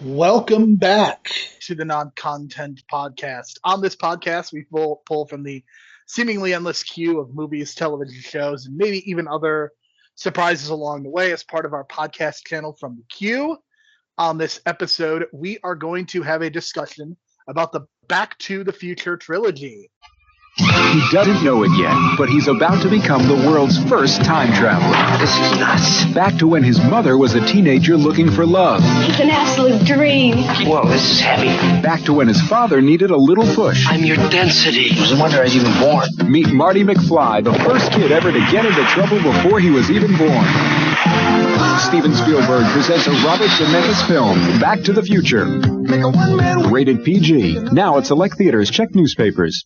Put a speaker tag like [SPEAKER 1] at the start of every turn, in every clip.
[SPEAKER 1] Welcome back to the Non-Content Podcast. On this podcast, we pull from the seemingly endless queue of movies, television shows, and maybe even other surprises along the way as part of our podcast channel From the Queue. On this episode, we are going to have a discussion about the Back to the Future trilogy.
[SPEAKER 2] He doesn't know it yet, but he's about to become the world's first time traveler.
[SPEAKER 3] This is nuts.
[SPEAKER 2] Back to when his mother was a teenager looking for love.
[SPEAKER 4] It's an absolute dream.
[SPEAKER 3] Whoa, this is heavy.
[SPEAKER 2] Back to when his father needed a little push.
[SPEAKER 3] I'm your density. It was a wonder I was even born.
[SPEAKER 2] Meet Marty McFly, the first kid ever to get into trouble before he was even born. Steven Spielberg presents a Robert Zemeckis film, Back to the Future. Rated PG. Now at select theaters. Check newspapers.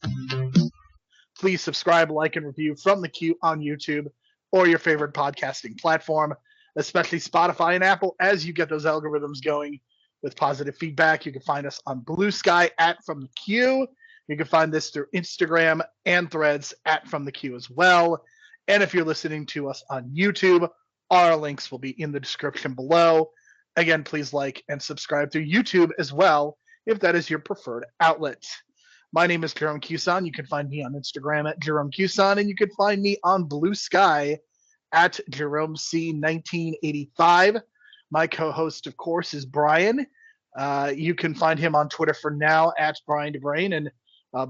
[SPEAKER 1] Please subscribe, like, and review From the Queue on YouTube or your favorite podcasting platform, especially Spotify and Apple, as you get those algorithms going with positive feedback. You can find us on BlueSky at From the Queue. You can find this through Instagram and Threads at From the Queue as well. And if you're listening to us on YouTube, our links will be in the description below. Again, please like and subscribe through YouTube as well, if that is your preferred outlet. My name is Jerome Cuson. You can find me on Instagram at Jerome Cuson, and you can find me on BlueSky at JeromeC1985. My co-host, of course, is Brian. You can find him on Twitter for now at Brian DeBrain. And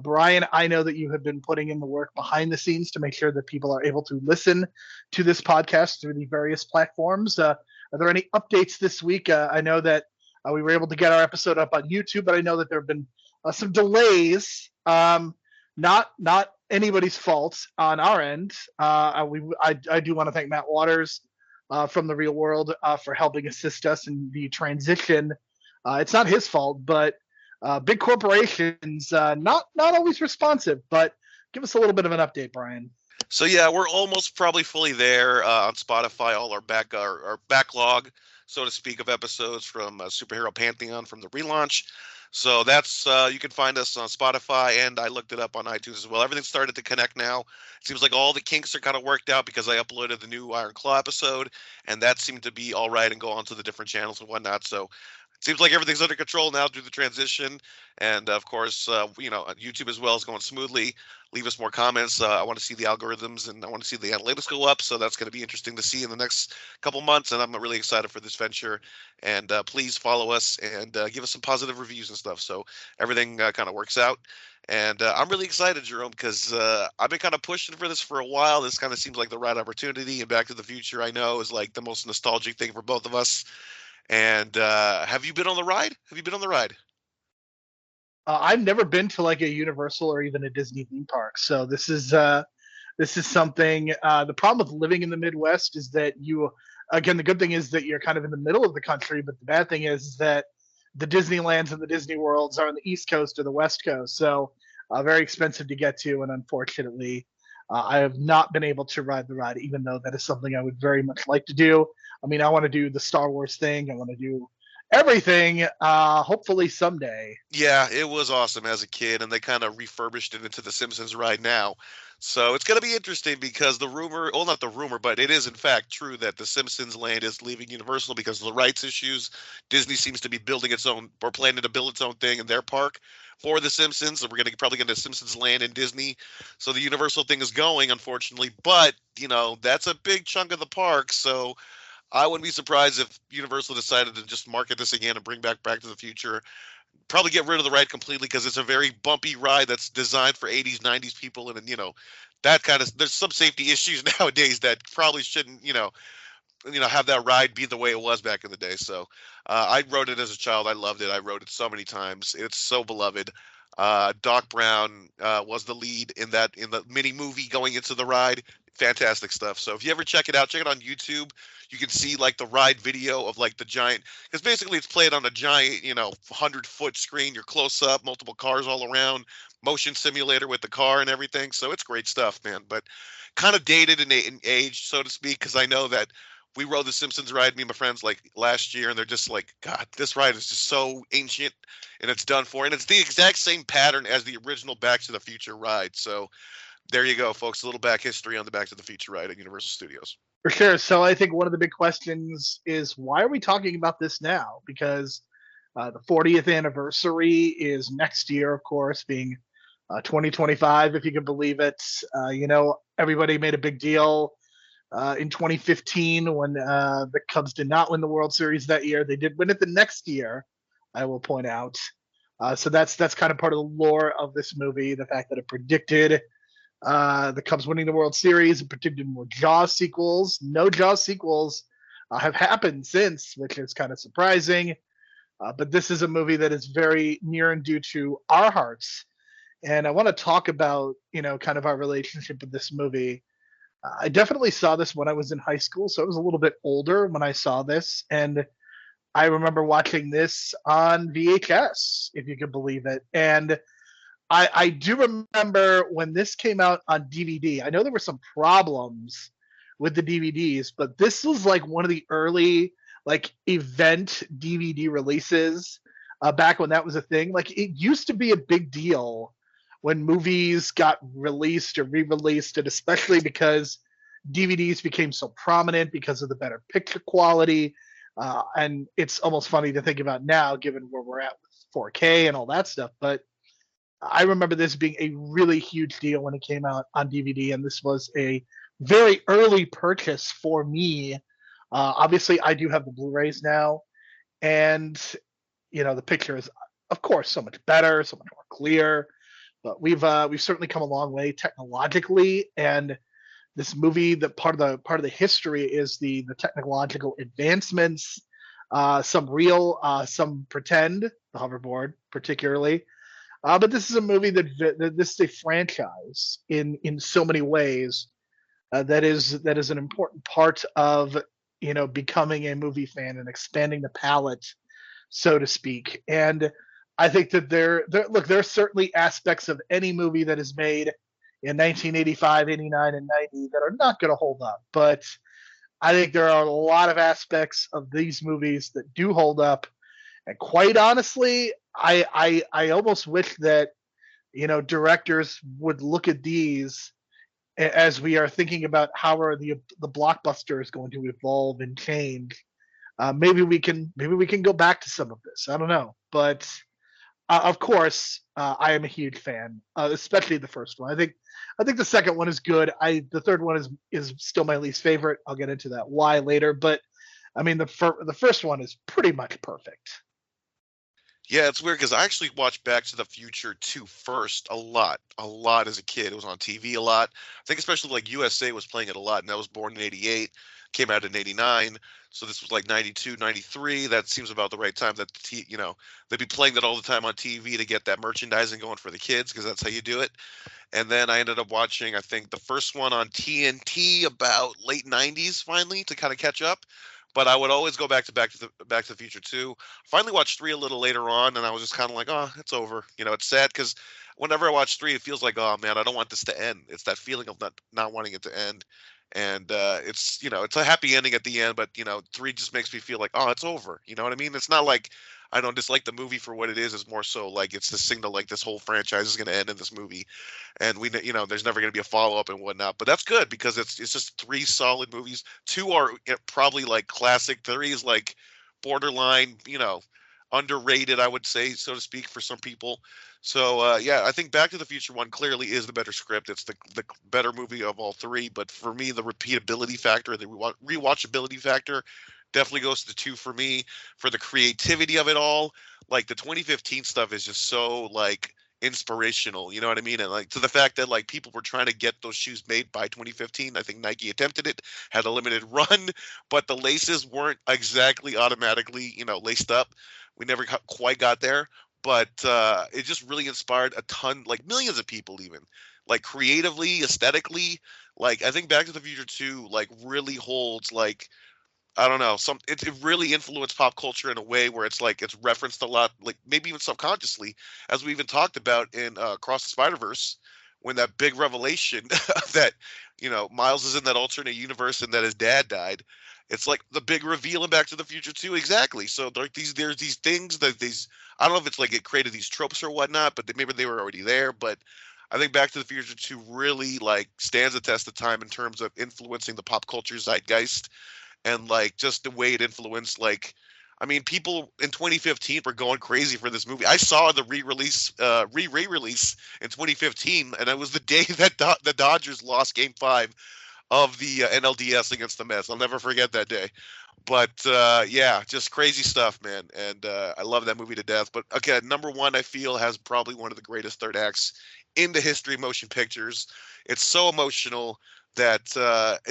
[SPEAKER 1] Brian, I know that you have been putting in the work behind the scenes to make sure that people are able to listen to this podcast through the various platforms. Are there any updates this week? I know that we were able to get our episode up on YouTube, but I know that there have been some delays, not anybody's fault on our end. I do want to thank Matt Waters from The Real World for helping assist us in the transition. It's not his fault, but big corporations not always responsive. But give us a little bit of an update, Brian.
[SPEAKER 5] So yeah, we're almost probably fully there on Spotify. All our backlog, so to speak, of episodes from Superhero Pantheon from the relaunch. So that's you can find us on Spotify, and I looked it up on iTunes as well. Everything started to connect now. It seems like all the kinks are kind of worked out because I uploaded the new Iron Claw episode, and that seemed to be all right and go on to the different channels and whatnot. So it seems like everything's under control now through the transition. And of course, YouTube as well is going smoothly. Leave us more comments. I want to see the algorithms and I want to see the analytics go up. So that's going to be interesting to see in the next couple months. And I'm really excited for this venture. And please follow us and give us some positive reviews and stuff. So everything kind of works out. And I'm really excited, Jerome, because I've been kind of pushing for this for a while. This kind of seems like the right opportunity. And Back to the Future, I know, is like the most nostalgic thing for both of us. And have you been on the ride?
[SPEAKER 1] I've never been to like a Universal or even a Disney theme park, so this is something. The problem with living in the Midwest is that the good thing is that you're kind of in the middle of the country, but the bad thing is that the Disneylands and the Disney Worlds are on the East Coast or the West Coast, so very expensive to get to, and unfortunately, I have not been able to ride the ride, even though that is something I would very much like to do. I mean, I want to do the Star Wars thing. I want to do everything, hopefully someday.
[SPEAKER 5] Yeah, it was awesome as a kid, and they kind of refurbished it into the Simpsons ride now. So it's going to be interesting because not the rumor, but it is in fact true that the Simpsons land is leaving Universal because of the rights issues. Disney seems to be building its own, or planning to build its own thing in their park for the Simpsons. So we're going to probably get a Simpsons land in Disney. So the Universal thing is going, unfortunately, but that's a big chunk of the park. So I wouldn't be surprised if Universal decided to just market this again and bring Back to the Future. Probably get rid of the ride completely because it's a very bumpy ride that's designed for 80s, 90s people. And, that kind of, there's some safety issues nowadays that probably shouldn't, have that ride be the way it was back in the day. So I rode it as a child. I loved it. I rode it so many times. It's so beloved. Doc Brown was the lead in the mini movie going into the ride. Fantastic stuff. So if you ever check it out on YouTube. You can see like the ride video of like the giant, because basically it's played on a giant 100-foot screen. You're close up, multiple cars all around, motion simulator with the car and everything. So it's great stuff, man. But kind of dated in age, so to speak, because I know that we rode the Simpsons ride, me and my friends, like last year, and they're just like, God, this ride is just so ancient and it's done for. And it's the exact same pattern as the original Back to the Future ride. So there you go, folks. A little back history on the Back to the Future ride at Universal Studios.
[SPEAKER 1] For sure. So I think one of the big questions is, why are we talking about this now? Because The 40th anniversary is next year, of course, being 2025, if you can believe it. Everybody made a big deal in 2015 when the Cubs did not win the World Series that year. They did win it the next year, I will point out. So that's kind of part of the lore of this movie, the fact that it predicted the Cubs winning the World Series, and predicted more Jaws sequels. No Jaws sequels have happened since, which is kind of surprising. But this is a movie that is very near and dear to our hearts. And I want to talk about, kind of our relationship with this movie. I definitely saw this when I was in high school, so I was a little bit older when I saw this. And I remember watching this on VHS, if you could believe it. And I do remember when this came out on DVD. I know there were some problems with the DVDs, but this was like one of the early event DVD releases back when that was a thing. Like, it used to be a big deal when movies got released or re-released, and especially because DVDs became so prominent because of the better picture quality. And it's almost funny to think about now, given where we're at with 4K and all that stuff. But I remember this being a really huge deal when it came out on DVD, and this was a very early purchase for me. Obviously, I do have the Blu-rays now, and the picture is, of course, so much better, so much more clear. But we've certainly come a long way technologically, and this movie, the part of the history is the technological advancements, some real, some pretend, the hoverboard particularly. But this is a movie that this is a franchise in so many ways that is an important part of becoming a movie fan and expanding the palette, so to speak. And I think that there are certainly aspects of any movie that is made in 1985, 89, and 90 that are not going to hold up. But I think there are a lot of aspects of these movies that do hold up. And quite honestly, I almost wish that directors would look at these as we are thinking about how are the blockbuster is going to evolve and change. Maybe we can go back to some of this. I don't know, but of course, I am a huge fan, especially the first one. I think the second one is good. The third one is still my least favorite. I'll get into that why later, but I mean the first one is pretty much perfect.
[SPEAKER 5] Yeah, it's weird because I actually watched Back to the Future 2 first a lot as a kid. It was on TV a lot. I think especially like USA was playing it a lot, and I was born in 88, came out in 89. So this was like 92, 93. That seems about the right time that they'd be playing that all the time on TV to get that merchandising going for the kids, because that's how you do it. And then I ended up watching, I think, the first one on TNT about late 90s finally to kind of catch up. But I would always go back to the Future 2. Finally watched 3 a little later on, and I was just kind of like, oh, it's over. It's sad because whenever I watch 3, it feels like, oh man, I don't want this to end. It's that feeling of not wanting it to end. And it's it's a happy ending at the end, but 3 just makes me feel like, oh, it's over. You know what I mean? It's not like I don't dislike the movie for what it is. It's more so like it's the signal like this whole franchise is going to end in this movie, and there's never going to be a follow up and whatnot. But that's good because it's just 3 solid movies. 2 are probably like classic. 3 is like borderline, underrated, I would say, so to speak, for some people. So yeah, I think Back to the Future 1 clearly is the better script. It's the better movie of all 3. But for me, the repeatability factor, the rewatchability factor, definitely goes to 2 for me. For the creativity of it all, like the 2015 stuff is just so like inspirational, you know what I mean? And like to the fact that like people were trying to get those shoes made by 2015. I think Nike attempted it, had a limited run, but the laces weren't exactly automatically, laced up. We never quite got there, but it just really inspired a ton, like millions of people, even like creatively, aesthetically. Like I think Back to the Future 2 like really holds like, I don't know, it really influenced pop culture in a way where it's like it's referenced a lot, like maybe even subconsciously, as we even talked about in Across the Spider-Verse, when that big revelation that Miles is in that alternate universe and that his dad died. It's like the big reveal in Back to the Future 2, exactly. So there's these things that I don't know if it's like it created these tropes or whatnot, but maybe they were already there. But I think Back to the Future 2 really like stands the test of time in terms of influencing the pop culture zeitgeist. And like just the way it influenced, like, I mean, people in 2015 were going crazy for this movie. I saw the re-release in 2015, and it was the day that the Dodgers lost Game 5 of the NLDS against the Mets. I'll never forget that day. But yeah, just crazy stuff, man. And I love that movie to death. But again, number one, I feel, has probably one of the greatest third acts in the history of motion pictures. It's so emotional that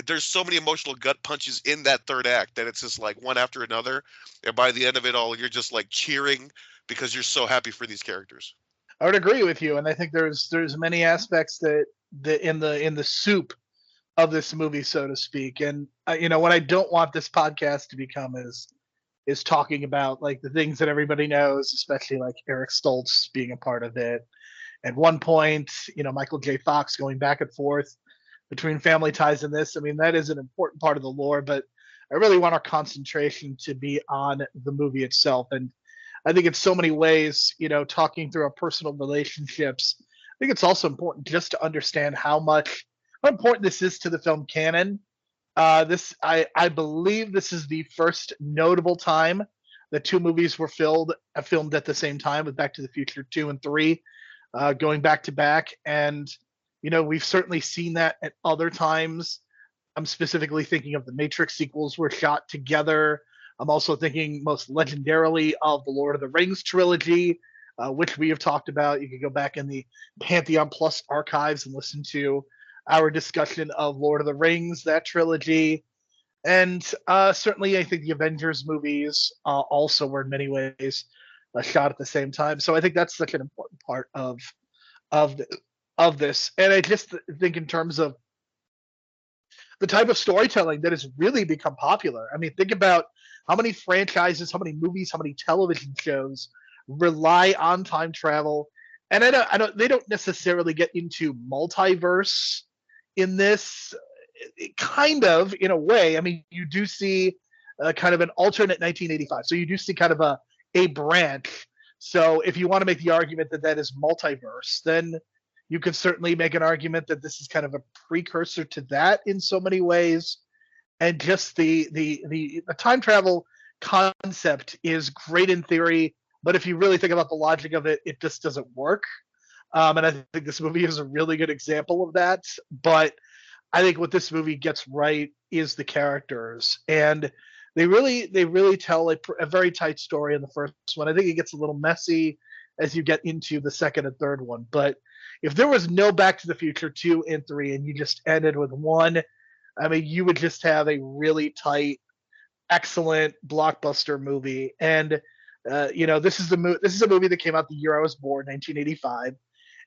[SPEAKER 5] there's so many emotional gut punches in that third act that it's just like one after another. And by the end of it all, you're just like cheering because you're so happy for these characters.
[SPEAKER 1] I would agree with you, and I think there's many aspects that in the soup of this movie, so to speak. And what I don't want this podcast to become is talking about like the things that everybody knows, especially like Eric Stoltz being a part of it. At one point, Michael J. Fox going back and forth between family ties and this. I mean, that is an important part of the lore, but I really want our concentration to be on the movie itself. And I think in so many ways, talking through our personal relationships, I think it's also important just to understand how important this is to the film canon. I believe this is the first notable time that two movies were filmed at the same time, with Back to the Future 2 and 3 going back to back. And we've certainly seen that at other times. I'm specifically thinking of the Matrix sequels were shot together. I'm also thinking most legendarily of the Lord of the Rings trilogy, which we have talked about. You can go back in the Pantheon Plus archives and listen to our discussion of Lord of the Rings, that trilogy. And certainly I think the Avengers movies also were in many ways shot at the same time. So I think that's such an important part of this. And I just think in terms of the type of storytelling that has really become popular. I mean, think about how many franchises, how many movies, how many television shows rely on time travel. And they don't necessarily get into multiverse in this, kind of, in a way. I mean, you do see kind of an alternate 1985. So you do see kind of a branch. So if you want to make the argument that that is multiverse, then you could certainly make an argument that this is kind of a precursor to that in so many ways. And just the time travel concept is great in theory, but if you really think about the logic of it, it just doesn't work. And I think this movie is a really good example of that. But I think what this movie gets right is the characters, and they really tell a very tight story in the first one. I think it gets a little messy as you get into the second and third one. But if there was no Back to the Future 2 and 3 and you just ended with one, I mean, you would just have a really tight, excellent blockbuster movie. And this is a movie that came out the year I was born, 1985.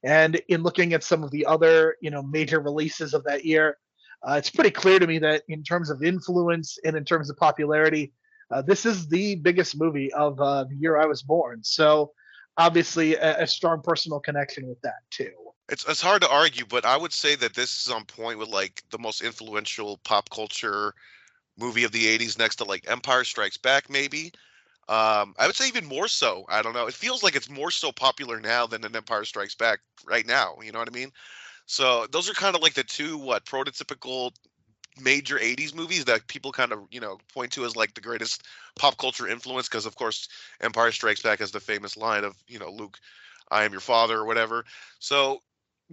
[SPEAKER 1] And in looking at some of the other, major releases of that year, it's pretty clear to me that in terms of influence and in terms of popularity, this is the biggest movie of the year I was born. So obviously a strong personal connection with that too.
[SPEAKER 5] It's hard to argue, but I would say that this is on point with like the most influential pop culture movie of the 80s, next to like Empire Strikes Back, maybe. I would say even more so. I don't know. It feels like it's more so popular now than an Empire Strikes Back right now. You know what I mean? So those are kind of like the two prototypical major 80s movies that people kind of, point to as like the greatest pop culture influence, because of course Empire Strikes Back has the famous line of, Luke, I am your father, or whatever. So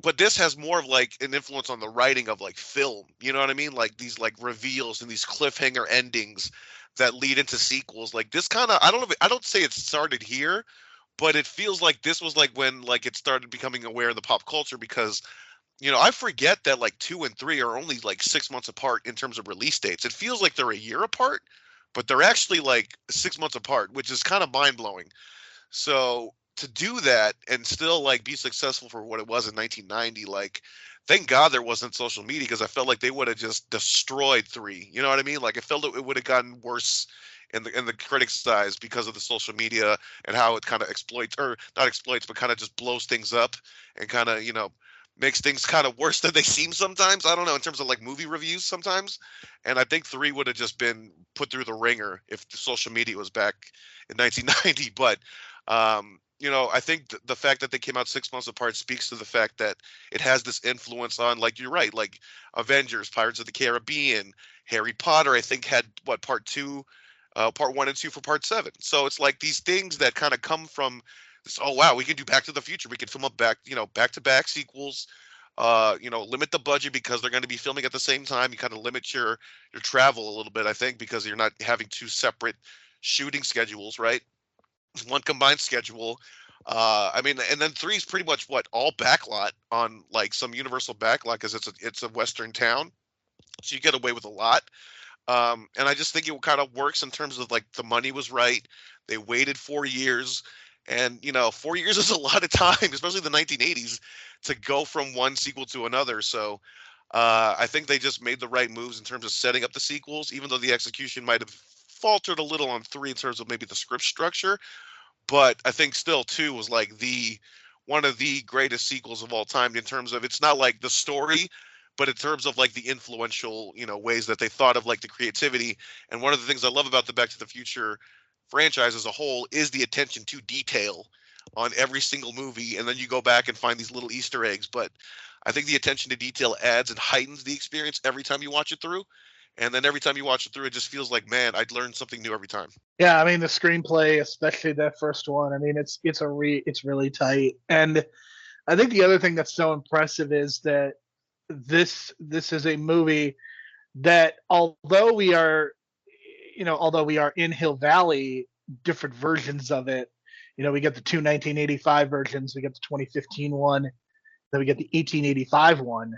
[SPEAKER 5] but this has more of like an influence on the writing of like film, you know what I mean? Like these like reveals and these cliffhanger endings that lead into sequels. Like this kind of, I don't say it started here, but it feels like this was like when like it started becoming aware of the pop culture, because I forget that like 2 and 3 are only like 6 months apart in terms of release dates. It feels like they're a year apart, but they're actually like 6 months apart, which is kind of mind blowing. So to do that and still like be successful for what it was in 1990, like thank God there wasn't social media, because I felt like they would have just destroyed 3. You know what I mean? Like I felt it would have gotten worse in the critics' eyes because of the social media and how it kind of exploits, or not exploits, but kind of just blows things up and kind of makes things kind of worse than they seem sometimes. I don't know, in terms of like movie reviews sometimes. And I think 3 would have just been put through the ringer if the social media was back in 1990. But I think the fact that they came out 6 months apart speaks to the fact that it has this influence on, like, you're right, like Avengers, Pirates of the Caribbean, Harry Potter, I think had part 2 part 1 and 2 for part 7. So it's like these things that kind of come from this, oh wow, we can do Back to the Future. We can film up back to back sequels. Limit the budget because they're going to be filming at the same time. You kind of limit your travel a little bit, I think, because you're not having two separate shooting schedules, right? One combined schedule. And then 3 is pretty much all backlot on like some Universal backlot because it's a Western town, so you get away with a lot. And I just think it kind of works in terms of like the money was right. They waited 4 years, and 4 years is a lot of time, especially the 1980s, to go from one sequel to another. So I think they just made the right moves in terms of setting up the sequels, even though the execution might have faltered a little on 3 in terms of maybe the script structure. But I think still 2 was like one of the greatest sequels of all time in terms of, it's not like the story, but in terms of like the influential, ways that they thought of like the creativity. And one of the things I love about the Back to the Future franchise as a whole is the attention to detail on every single movie. And then you go back and find these little Easter eggs. But I think the attention to detail adds and heightens the experience every time you watch it through. And then every time you watch it through, it just feels like, man, I'd learn something new every time.
[SPEAKER 1] Yeah, I mean the screenplay, especially that first one. I mean, it's really tight. And I think the other thing that's so impressive is that this is a movie that although we are in Hill Valley, different versions of it. We get the 1985 versions, we get the 2015 one, then we get the 1885 one.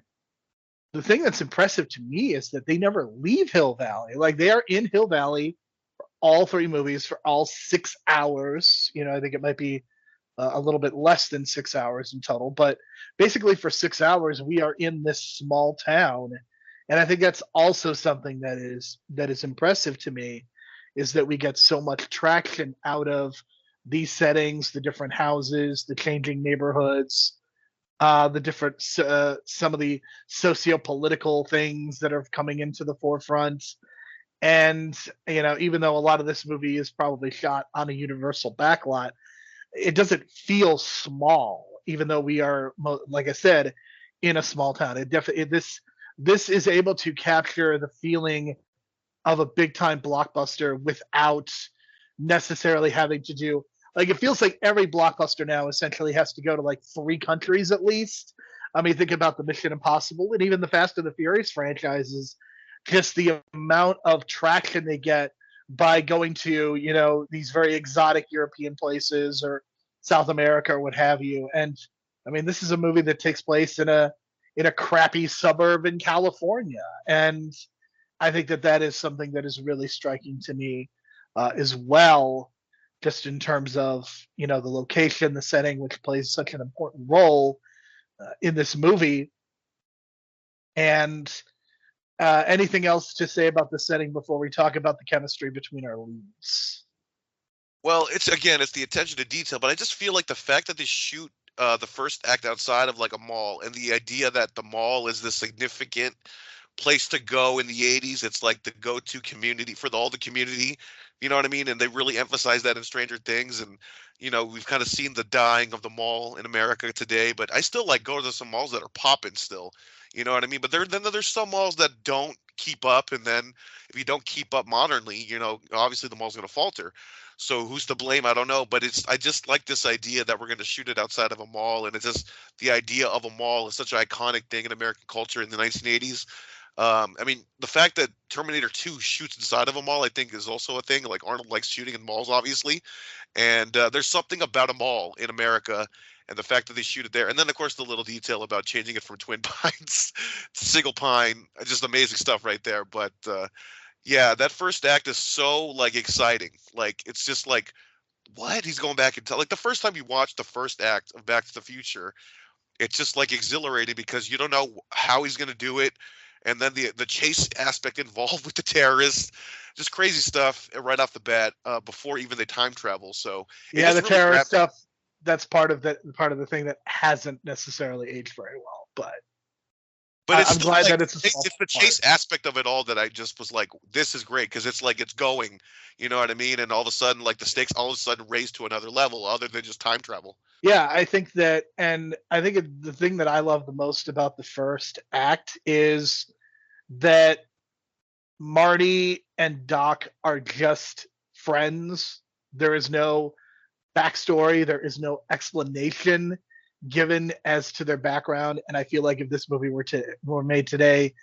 [SPEAKER 1] The thing that's impressive to me is that they never leave Hill Valley. Like, they are in Hill Valley for all 3 movies for all 6 hours. I think it might be a little bit less than 6 hours in total, but basically for 6 hours we are in this small town. And I think that's also something that is impressive to me, is that we get so much traction out of these settings, the different houses, the changing neighborhoods, the different some of the socio-political things that are coming into the forefront. And even though a lot of this movie is probably shot on a Universal backlot, it doesn't feel small, even though we are, like I said, in a small town. This is able to capture the feeling of a big time blockbuster without necessarily having to do, like, it feels like every blockbuster now essentially has to go to like 3 countries at least. I mean, think about the Mission Impossible and even the Fast and the Furious franchises, just the amount of traction they get by going to, these very exotic European places or South America or what have you. And I mean, this is a movie that takes place in a crappy suburb in California. And I think that is something that is really striking to me as well, just in terms of, the location, the setting, which plays such an important role in this movie. And anything else to say about the setting before we talk about the chemistry between our leads?
[SPEAKER 5] Well, it's the attention to detail, but I just feel like the fact that they shoot the first act outside of like a mall, and the idea that the mall is the significant place to go in the 80s. It's like the go-to community for all the community, you know what I mean? And they really emphasize that in Stranger Things. And we've kind of seen the dying of the mall in America today, but I still like go to some malls that are popping still, you know what I mean? But there's some malls that don't keep up, and then if you don't keep up modernly, obviously the mall's going to falter. So who's to blame? I don't know, but I just like this idea that we're going to shoot it outside of a mall, and it's just the idea of a mall is such an iconic thing in American culture in the 1980s. The fact that Terminator 2 shoots inside of a mall, I think, is also a thing. Like, Arnold likes shooting in malls, obviously, and there's something about a mall in America, and the fact that they shoot it there, and then of course the little detail about changing it from Twin Pines to Single Pine, just amazing stuff right there. But yeah, that first act is so like exciting. Like, it's just like, what? He's going back and like the first time you watch the first act of Back to the Future, it's just like exhilarating because you don't know how he's going to do it. And then the chase aspect involved with the terrorists, just crazy stuff right off the bat before even the time travel. So
[SPEAKER 1] yeah, the really terrorist stuff, that's part of the thing that hasn't necessarily aged very well. But
[SPEAKER 5] it's
[SPEAKER 1] I'm glad that it's
[SPEAKER 5] the chase aspect of it all that I just was like, this is great, because it's like it's going, you know what I mean? And all of a sudden, like the stakes all of a sudden raised to another level other than just time travel.
[SPEAKER 1] Yeah, I think that, and I think the thing that I love the most about the first act is that Marty and Doc are just friends. There is no backstory. There is no explanation given as to their background. And I feel like if this movie were made today,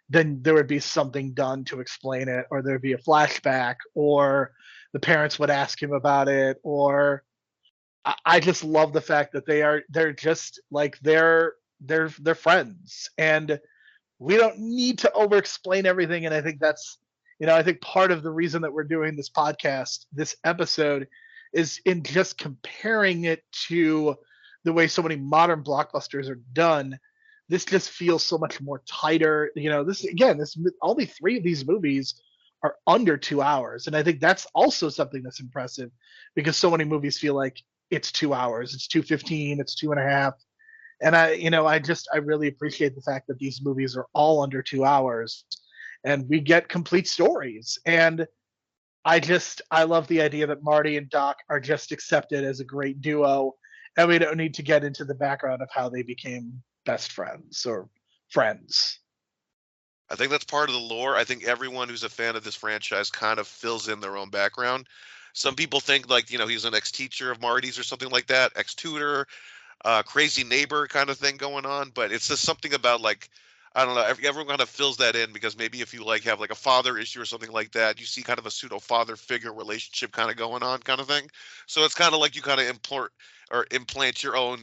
[SPEAKER 1] then there would be something done to explain it, or there'd be a flashback, or the parents would ask him about it, or I just love the fact that they're just like they're friends, and we don't need to over explain everything. And I think that's, I think part of the reason that we're doing this podcast, this episode, is in just comparing it to the way so many modern blockbusters are done. This just feels so much more tighter. This only 3 of these movies are under 2 hours, and I think that's also something that's impressive, because so many movies feel like it's 2 hours, it's 2:15, it's 2.5, and I really appreciate the fact that these movies are all under 2 hours, and we get complete stories. And I love the idea that Marty and Doc are just accepted as a great duo, and we don't need to get into the background of how they became best friends or friends.
[SPEAKER 5] I think that's part of the lore. I think everyone who's a fan of this franchise kind of fills in their own background. Some people think like, he's an ex-teacher of Marty's or something like that, ex-tutor, crazy neighbor kind of thing going on. But it's just something about like, I don't know, everyone kind of fills that in, because maybe if you like have like a father issue or something like that, you see kind of a pseudo father figure relationship kind of going on kind of thing. So it's kind of like you kind of implant your own,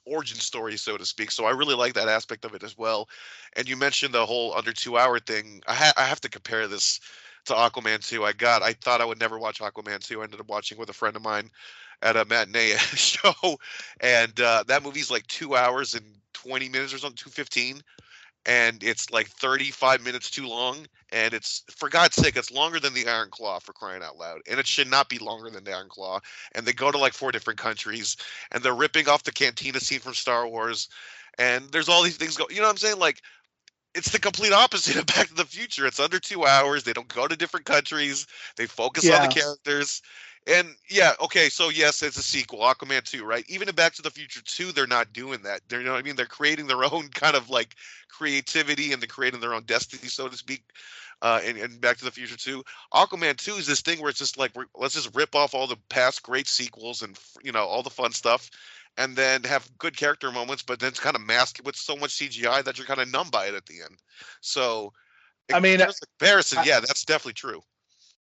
[SPEAKER 5] origin story, so to speak. So I really like that aspect of it as well. And you mentioned the whole under 2 hour thing. I have to compare this to Aquaman 2. I thought I would never watch Aquaman 2. I ended up watching with a friend of mine at a matinee show. And that movie's like 2 hours and 20 minutes or something, 2:15. And it's like 35 minutes too long. And it's, for God's sake, it's longer than the Iron Claw, for crying out loud. And it should not be longer than the Iron Claw. And they go to like 4 different countries, and they're ripping off the cantina scene from Star Wars. And there's all these things you know what I'm saying? Like, it's the complete opposite of Back to the Future. It's under 2 hours. They don't go to different countries. They focus on the characters. And yeah, okay, so yes, it's a sequel, Aquaman 2, right? Even in Back to the Future 2, they're not doing that. They're, you know what I mean? They're creating their own kind of like creativity, and they're creating their own destiny, so to speak. In Back to the Future 2, Aquaman 2 is this thing where it's just like, let's just rip off all the past great sequels and all the fun stuff, and then have good character moments, but then it's kind of masked with so much CGI that you're kind of numb by it at the end. So,
[SPEAKER 1] I mean,
[SPEAKER 5] comparison, yeah, that's definitely true.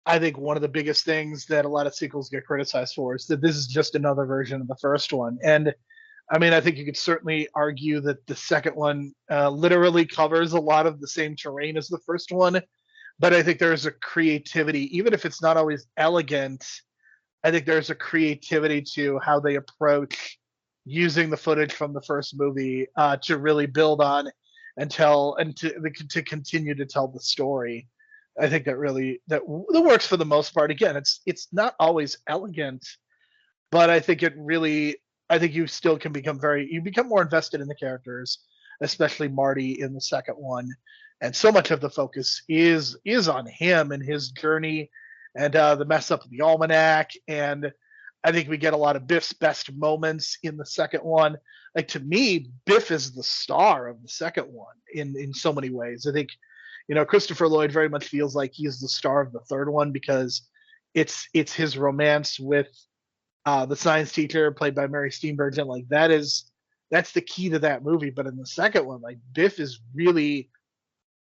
[SPEAKER 1] I think one of the biggest things that a lot of sequels get criticized for is that this is just another version of the first one. And I mean, I think you could certainly argue that the second one literally covers a lot of the same terrain as the first one. But I think there's a creativity, even if it's not always elegant, I think there's a creativity to how they approach using the footage from the first movie to really build on and to continue to tell the story. I think that works for the most part. Again, it's not always elegant, but I think you still can become more invested in the characters, especially Marty in the second one. And so much of the focus is on him and his journey, and the mess up of the almanac. And I think we get a lot of Biff's best moments in the second one. Like, to me, Biff is the star of the second one in so many ways. I think, Christopher Lloyd very much feels like he's the star of the third one, because it's his romance with the science teacher played by Mary Steenburgen. Like, that's the key to that movie. But in the second one, like, Biff is really,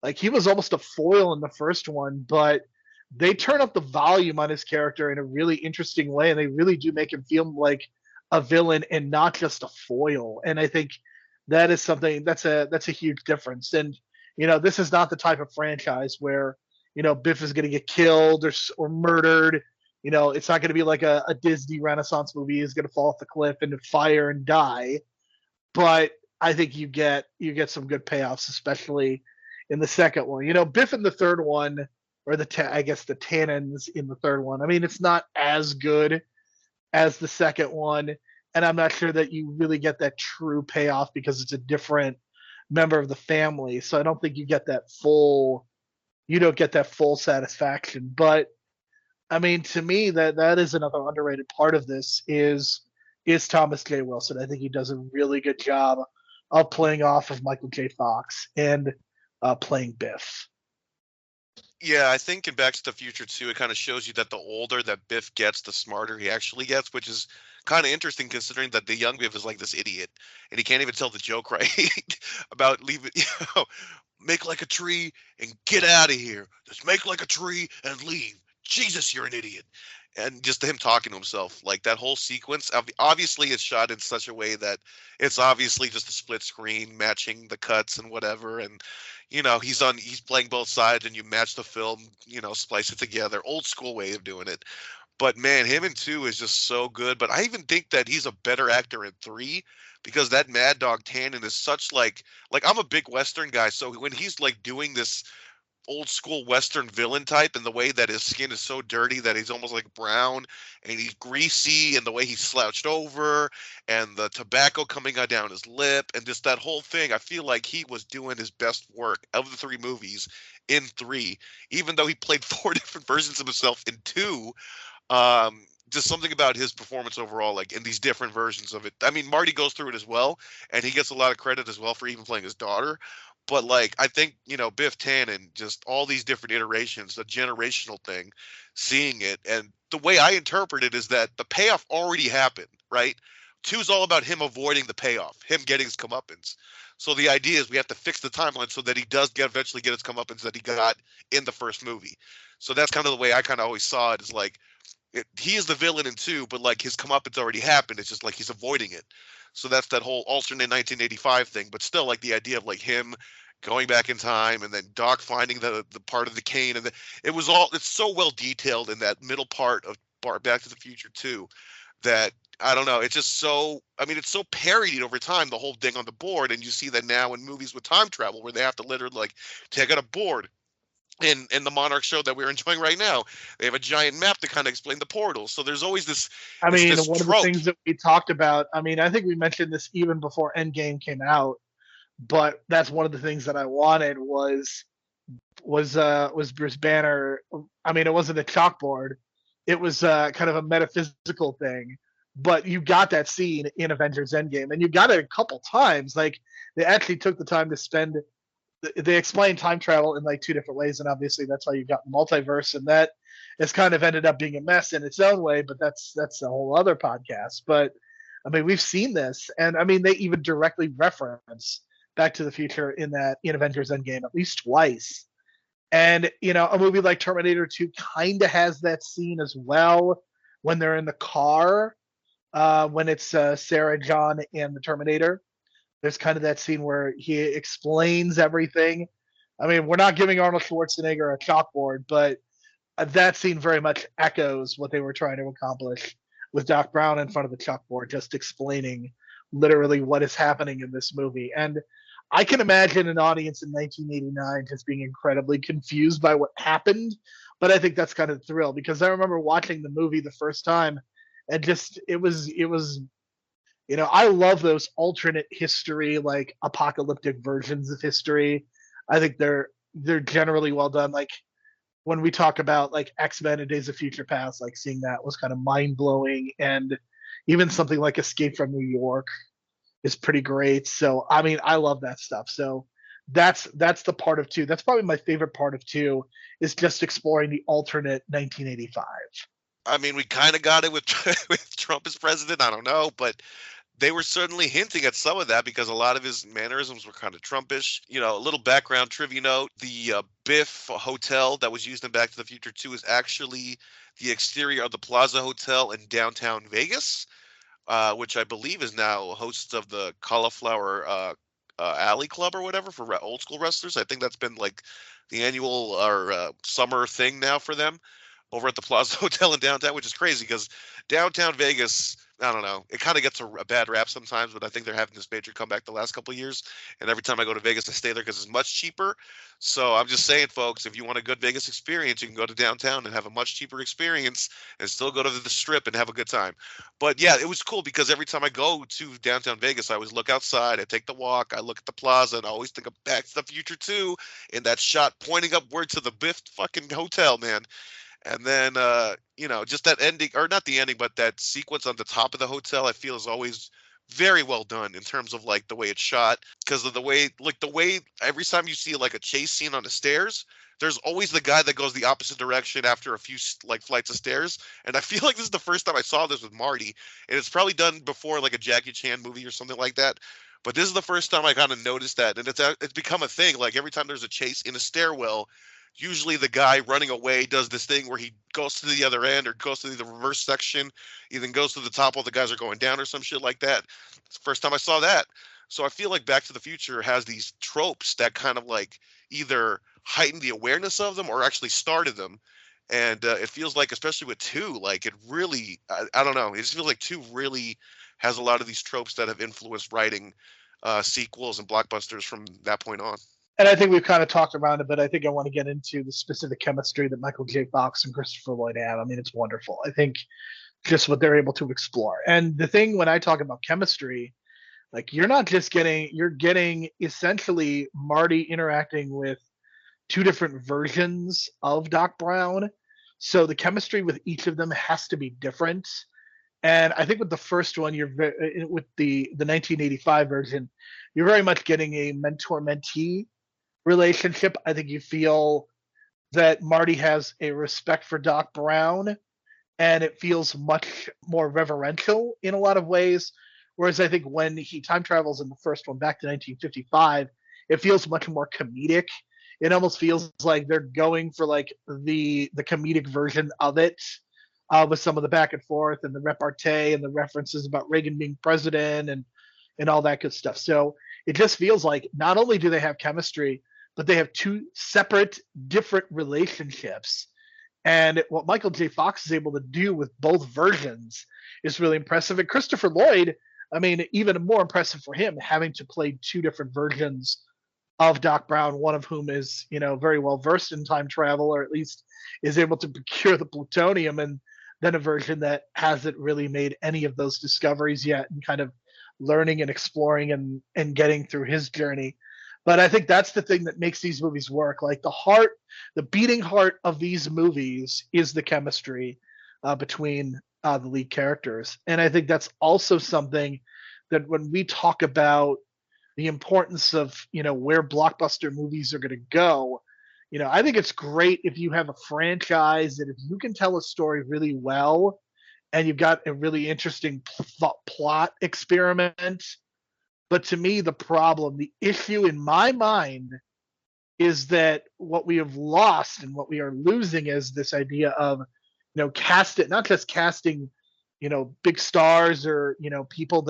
[SPEAKER 1] like, he was almost a foil in the first one, but they turn up the volume on his character in a really interesting way, and they really do make him feel like a villain and not just a foil. And I think that is something that's a huge difference. And this is not the type of franchise where Biff is going to get killed or murdered. It's not going to be like a Disney Renaissance movie. He's going to fall off the cliff into fire and die. But I think you get some good payoffs, especially in the second one. Biff in the third one, or the tannins in the third one, I mean, it's not as good as the second one, and I'm not sure that you really get that true payoff because it's a different member of the family. So I don't think you don't get that full satisfaction. But I mean, to me, that is another underrated part of this is Thomas J. Wilson. I think he does a really good job of playing off of Michael J. Fox and playing Biff.
[SPEAKER 5] Yeah, I think in Back to the Future 2, it kind of shows you that the older that Biff gets, the smarter he actually gets, which is kind of interesting considering that the young Biff is like this idiot and he can't even tell the joke right about leaving, make like a tree and get out of here. Just make like a tree and leave. Jesus, you're an idiot. And just him talking to himself, like that whole sequence. Obviously, it's shot in such a way that it's obviously just a split screen matching the cuts and whatever. And he's playing both sides, and you match the film, splice it together. Old school way of doing it. But man, him in 2 is just so good. But I even think that he's a better actor in 3 because that Mad Dog Tannen is such like I'm a big Western guy, so when he's like doing this old school Western villain type and the way that his skin is so dirty that he's almost like brown and he's greasy and the way he's slouched over and the tobacco coming on down his lip and just that whole thing, I feel like he was doing his best work of the 3 movies in 3, even though he played 4 different versions of himself in 2. Just something about his performance overall, like in these different versions of it. I mean, Marty goes through it as well, and he gets a lot of credit as well for even playing his daughter. But like, I think, Biff Tannen, just all these different iterations, the generational thing, seeing it. And the way I interpret it is that the payoff already happened, right? 2's all about him avoiding the payoff, him getting his comeuppance. So the idea is we have to fix the timeline so that he does eventually get his comeuppance that he got in the first movie. So that's kind of the way I kind of always saw it, is like, he is the villain in 2, but like his comeuppance already happened. It's just like he's avoiding it. So that's that whole alternate 1985 thing. But still, like the idea of like him going back in time and then Doc finding the part of the cane, and it's so well detailed in that middle part of Back to the Future 2 that I don't know. It's just so. I mean, it's so parodied over time, the whole thing on the board, and you see that now in movies with time travel where they have to literally like take out a board. In the Monarch show that we're enjoying right now, they have a giant map to kind of explain the portals. So there's always this.
[SPEAKER 1] I mean,
[SPEAKER 5] this
[SPEAKER 1] one of the things that we talked about, I mean, I think we mentioned this even before Endgame came out, but that's one of the things that I wanted was Bruce Banner. I mean, it wasn't a chalkboard; it was kind of a metaphysical thing. But you got that scene in Avengers Endgame, and you got it a couple times. Like they actually took the time to spend. They explain time travel in like 2 different ways, and obviously that's why you got multiverse, and that has kind of ended up being a mess in its own way. But that's a whole other podcast. But I mean, we've seen this, and I mean, they even directly reference Back to the Future in Avengers Endgame at least twice. And a movie like Terminator 2 kind of has that scene as well when they're in the car, when it's Sarah, John, and the Terminator. There's kind of that scene where he explains everything. I mean, we're not giving Arnold Schwarzenegger a chalkboard, but that scene very much echoes what they were trying to accomplish with Doc Brown in front of the chalkboard, just explaining literally what is happening in this movie. And I can imagine an audience in 1989 just being incredibly confused by what happened, but I think that's kind of the thrill, because I remember watching the movie the first time and just it was I love those alternate history, like apocalyptic versions of history. I think they're generally well done. Like when we talk about like X-Men and Days of Future Past, like seeing that was kind of mind blowing, and even something like Escape from New York is pretty great. So I mean, I love that stuff. So that's the part of 2. That's probably my favorite part of 2, is just exploring the alternate 1985.
[SPEAKER 5] I mean, we kind of got it with with Trump as president. I don't know, but they were certainly hinting at some of that because a lot of his mannerisms were kind of Trumpish. A little background trivia note: the Biff Hotel that was used in Back to the Future 2 is actually the exterior of the Plaza Hotel in downtown Vegas, which I believe is now host of the Cauliflower Alley Club or whatever for old school wrestlers. I think that's been like the annual or summer thing now for them over at the Plaza Hotel in downtown, which is crazy because downtown Vegas, I don't know, it kind of gets a bad rap sometimes, but I think they're having this major comeback the last couple of years. And every time I go to Vegas, I stay there because it's much cheaper. So I'm just saying, folks, if you want a good Vegas experience, you can go to downtown and have a much cheaper experience and still go to the Strip and have a good time. But yeah, it was cool because every time I go to downtown Vegas, I always look outside, I take the walk, I look at the plaza, and I always think of Back to the Future 2 in that shot pointing upward to the Biff fucking hotel, man. And then, just that ending, or not the ending, but that sequence on the top of the hotel, I feel is always very well done in terms of like the way it's shot, because of the way every time you see like a chase scene on the stairs, there's always the guy that goes the opposite direction after a few like flights of stairs. And I feel like this is the first time I saw this with Marty, and it's probably done before like a Jackie Chan movie or something like that. But this is the first time I kind of noticed that, and it's become a thing. Like every time there's a chase in a stairwell, usually the guy running away does this thing where he goes to the other end or goes to the reverse section, even goes to the top while the guys are going down or some shit like that. It's the first time I saw that. So I feel like Back to the Future has these tropes that kind of like either heighten the awareness of them or actually started them. And it feels like, especially with 2, like it really, I don't know, it just feels like 2 really has a lot of these tropes that have influenced writing sequels and blockbusters from that point on.
[SPEAKER 1] And I think we've kind of talked around it, but I think I want to get into the specific chemistry that Michael J. Fox and Christopher Lloyd have. I mean, it's wonderful. I think just what they're able to explore. And the thing when I talk about chemistry, like you're getting essentially Marty interacting with 2 different versions of Doc Brown. So the chemistry with each of them has to be different. And I think with the first one, with the 1985 version, you're very much getting a mentor-mentee relationship. I think you feel that Marty has a respect for Doc Brown, and it feels much more reverential in a lot of ways. Whereas I think when he time travels in the first one back to 1955, it feels much more comedic. It almost feels like they're going for like the comedic version of it, with some of the back and forth and the repartee and the references about Reagan being president and all that good stuff. So it just feels like not only do they have chemistry, but they have 2 separate, different relationships. And what Michael J. Fox is able to do with both versions is really impressive. And Christopher Lloyd, I mean, even more impressive for him, having to play 2 different versions of Doc Brown, one of whom is, very well versed in time travel, or at least is able to procure the plutonium, and then a version that hasn't really made any of those discoveries yet, and kind of learning and exploring and getting through his journey. But I think that's the thing that makes these movies work. Like the beating heart of these movies is the chemistry between the lead characters. And I think that's also something that when we talk about the importance of, where blockbuster movies are going to go, I think it's great if you have a franchise that if you can tell a story really well and you've got a really interesting plot experiment. But to me, the issue in my mind is that what we have lost and what we are losing is this idea of, not just casting, big stars or, people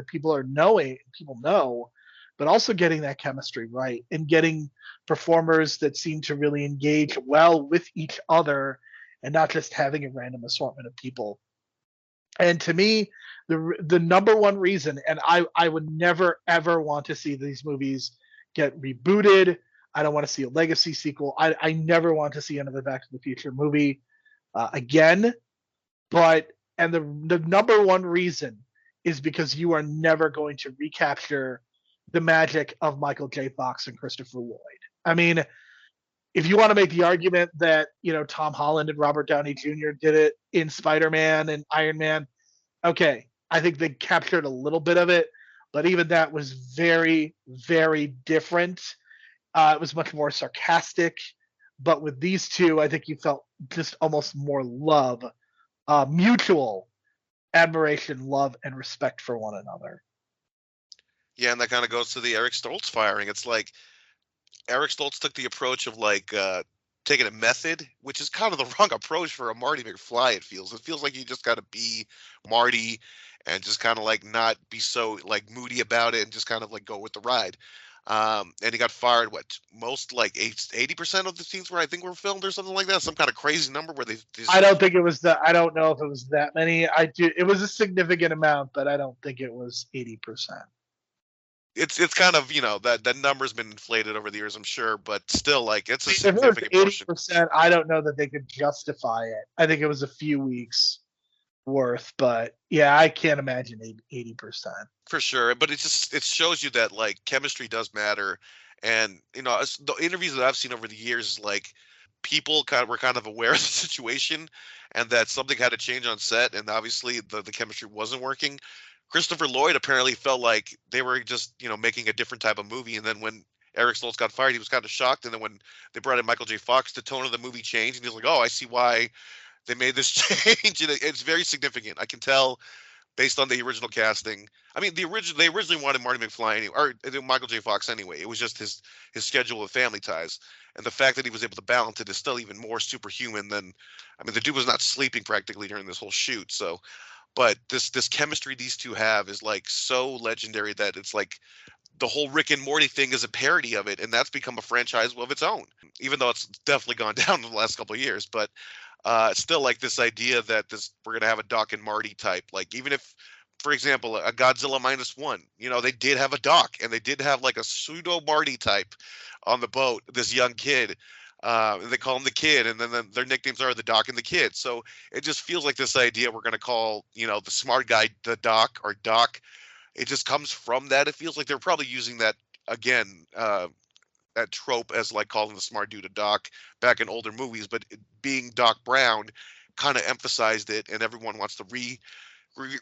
[SPEAKER 1] people know, but also getting that chemistry right and getting performers that seem to really engage well with each other and not just having a random assortment of people. And to me, the number one reason, and I would never ever want to see these movies get rebooted. I don't want to see a legacy sequel. I never want to see another Back to the Future movie again. And the number one reason is because you are never going to recapture the magic of Michael J. Fox and Christopher Lloyd. I mean, if you want to make the argument that, Tom Holland and Robert Downey Jr. did it in Spider-Man and Iron Man, okay, I think they captured a little bit of it, but even that was very, very different. It was much more sarcastic. But with these 2, I think you felt just almost more love, mutual admiration, love, and respect for one another.
[SPEAKER 5] Yeah, and that kind of goes to the Eric Stoltz firing. It's like Eric Stoltz took the approach of like taking a method, which is kind of the wrong approach for a Marty McFly. It feels like you just got to be Marty and just kind of like not be so like moody about it and just kind of like go with the ride. And he got fired. Most like 80% of the scenes were filmed or something like that. Some kind of crazy number where they.
[SPEAKER 1] I don't think it was that. I don't know if it was that many. It was a significant amount, but I don't think it was 80%.
[SPEAKER 5] It's kind of that number's been inflated over the years, I'm sure, but still, like it's a
[SPEAKER 1] significant portion. 80%, I don't know that they could justify it. I think it was a few weeks worth, but yeah, I can't imagine 80%.
[SPEAKER 5] For sure, but it shows you that like chemistry does matter, and the interviews that I've seen over the years, like people were kind of aware of the situation, and that something had to change on set, and obviously the chemistry wasn't working. Christopher Lloyd apparently felt like they were just, making a different type of movie. And then when Eric Stoltz got fired, he was kind of shocked. And then when they brought in Michael J. Fox, the tone of the movie changed. And he's like, oh, I see why they made this change. And it's very significant. I can tell based on the original casting. I mean, they originally wanted Marty McFly anyway, or Michael J. Fox anyway. It was just his schedule of family ties. And the fact that he was able to balance it is still even more superhuman than, I mean, the dude was not sleeping practically during this whole shoot. So, but this chemistry these two have is like so legendary that it's like the whole Rick and Morty thing is a parody of it, and that's become a franchise of its own, even though it's definitely gone down in the last couple of years. But it's still like this idea that we're gonna have a Doc and Marty type, like even if, for example, a Godzilla -1, they did have a Doc, and they did have like a pseudo Marty type on the boat, this young kid. They call him the Kid, and then their nicknames are the Doc and the Kid. So it just feels like this idea we're going to call, the smart guy the Doc or Doc. It just comes from that. It feels like they're probably using that again, that trope as like calling the smart dude a Doc back in older movies, but being Doc Brown kind of emphasized it, and everyone wants to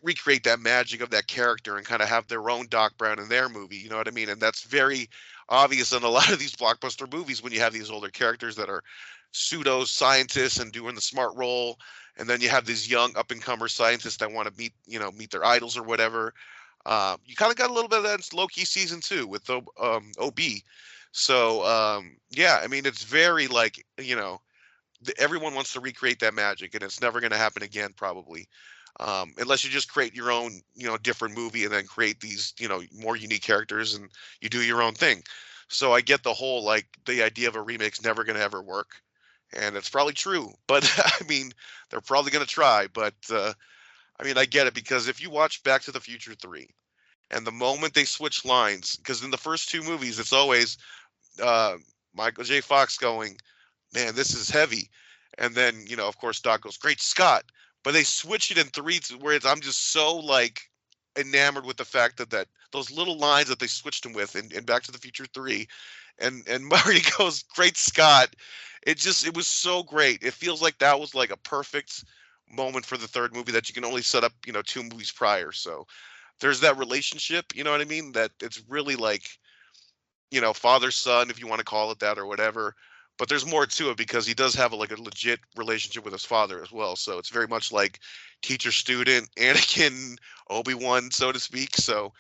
[SPEAKER 5] recreate that magic of that character and kind of have their own Doc Brown in their movie. You know what I mean? And that's very obvious in a lot of these blockbuster movies when you have these older characters that are pseudo scientists and doing the smart role, and then you have these young up and comer scientists that want to meet their idols or whatever. You kind of got a little bit of that in Loki season 2 with OB. So yeah, I mean, it's very like, everyone wants to recreate that magic, and it's never going to happen again probably. Unless you just create your own, different movie and then create these, more unique characters and you do your own thing. So I get the whole, like, the idea of a remake's never going to ever work. And it's probably true, but I mean, they're probably going to try. But I mean, I get it, because if you watch Back to the Future 3 and the moment they switch lines, because in the first 2 movies, it's always Michael J. Fox going, man, this is heavy. And then, of course, Doc goes, great Scott. But they switch it in 3 where I'm just so like enamored with the fact that those little lines that they switched him with in Back to the Future 3, and Marty goes, great Scott. It was so great. It feels like that was like a perfect moment for the 3rd movie that you can only set up, 2 movies prior. So there's that relationship, you know what I mean? That it's really like, father son, if you want to call it that or whatever. But there's more to it, because he does have a legit relationship with his father as well. So it's very much like teacher student, Anakin, Obi-Wan, so to speak. So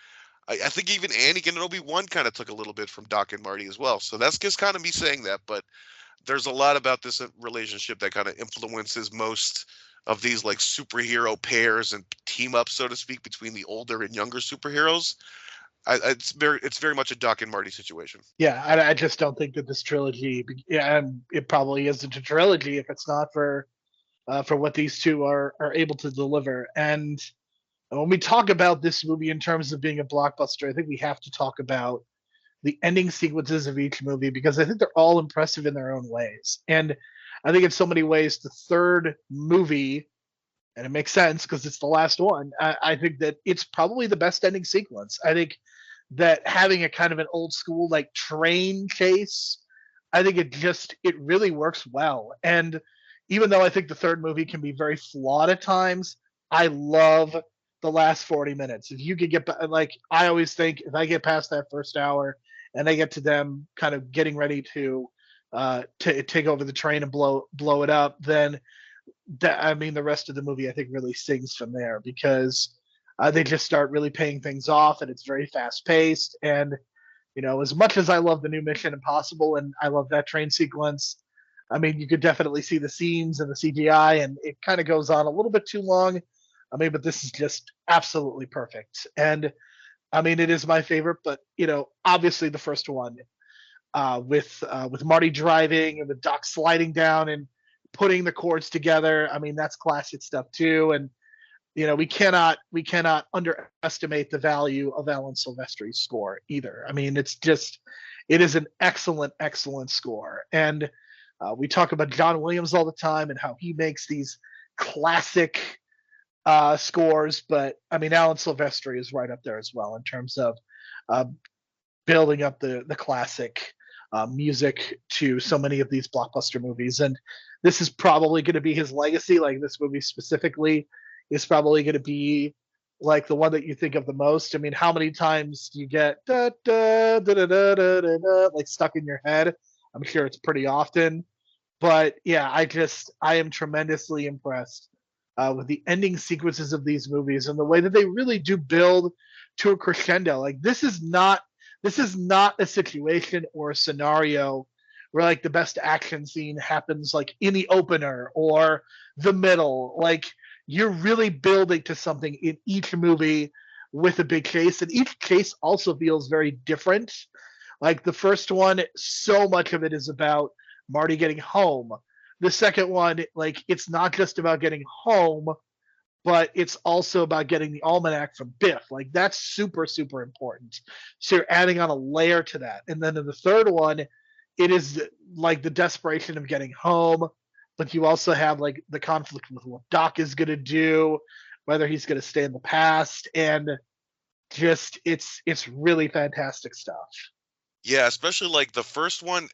[SPEAKER 5] I think even Anakin and Obi-Wan kind of took a little bit from Doc and Marty as well. So that's just kind of me saying that. But there's a lot about this relationship that kind of influences most of these like superhero pairs and team ups, so to speak, between the older and younger superheroes. It's very much a Doc and Marty situation.
[SPEAKER 1] Yeah, I just don't think that this trilogy, and it probably isn't a trilogy if it's not for what these two are able to deliver. And when we talk about this movie in terms of being a blockbuster, I think we have to talk about the ending sequences of each movie, because I think they're all impressive in their own ways. And I think in so many ways, the 3rd movie, and it makes sense because it's the last one, I think that it's probably the best ending sequence. I think that having a kind of an old school like train chase, I think it really works well. And even though I think the 3rd movie can be very flawed at times, I love the last 40 minutes. If you could get, like, I always think if I get past that first hour and I get to them kind of getting ready to take over the train and blow it up, then the rest of the movie I think really sings from there, because they just start really paying things off, and it's very fast paced. And as much as I love the new Mission Impossible and I love that train sequence, I mean, you could definitely see the scenes and the CGI, and it kind of goes on a little bit too long. I mean, but this is just absolutely perfect. And I mean, it is my favorite, but obviously the first one with Marty driving and the Doc sliding down and putting the chords together. I mean, that's classic stuff too. And we cannot underestimate the value of Alan Silvestri's score either. I mean, it is an excellent score. And we talk about John Williams all the time and how he makes these classic scores, but I mean, Alan Silvestri is right up there as well in terms of building up the classic music to so many of these blockbuster movies. And this is probably going to be his legacy. Like, this movie specifically is probably going to be like the one that you think of the most? I mean, how many times do you get da, da, da, da, da, da, da, da, like stuck in your head? I'm sure it's pretty often. But yeah, I am tremendously impressed with the ending sequences of these movies and the way that they really do build to a crescendo. Like this is not a situation or a scenario where like the best action scene happens like in the opener or the middle. Like you're really building to something in each movie with a big chase, and each chase also feels very different. Like the first one, so much of it is about Marty getting home. The second one, like it's not just about getting home, but it's also about getting the almanac from Biff. Like that's super, super important. So you're adding on a layer to that. And then in the third one, it is like the desperation of getting home, but you also have like the conflict with what Doc is going to do, whether he's going to stay in the past, and just it's really fantastic stuff.
[SPEAKER 5] Yeah, especially like the first one,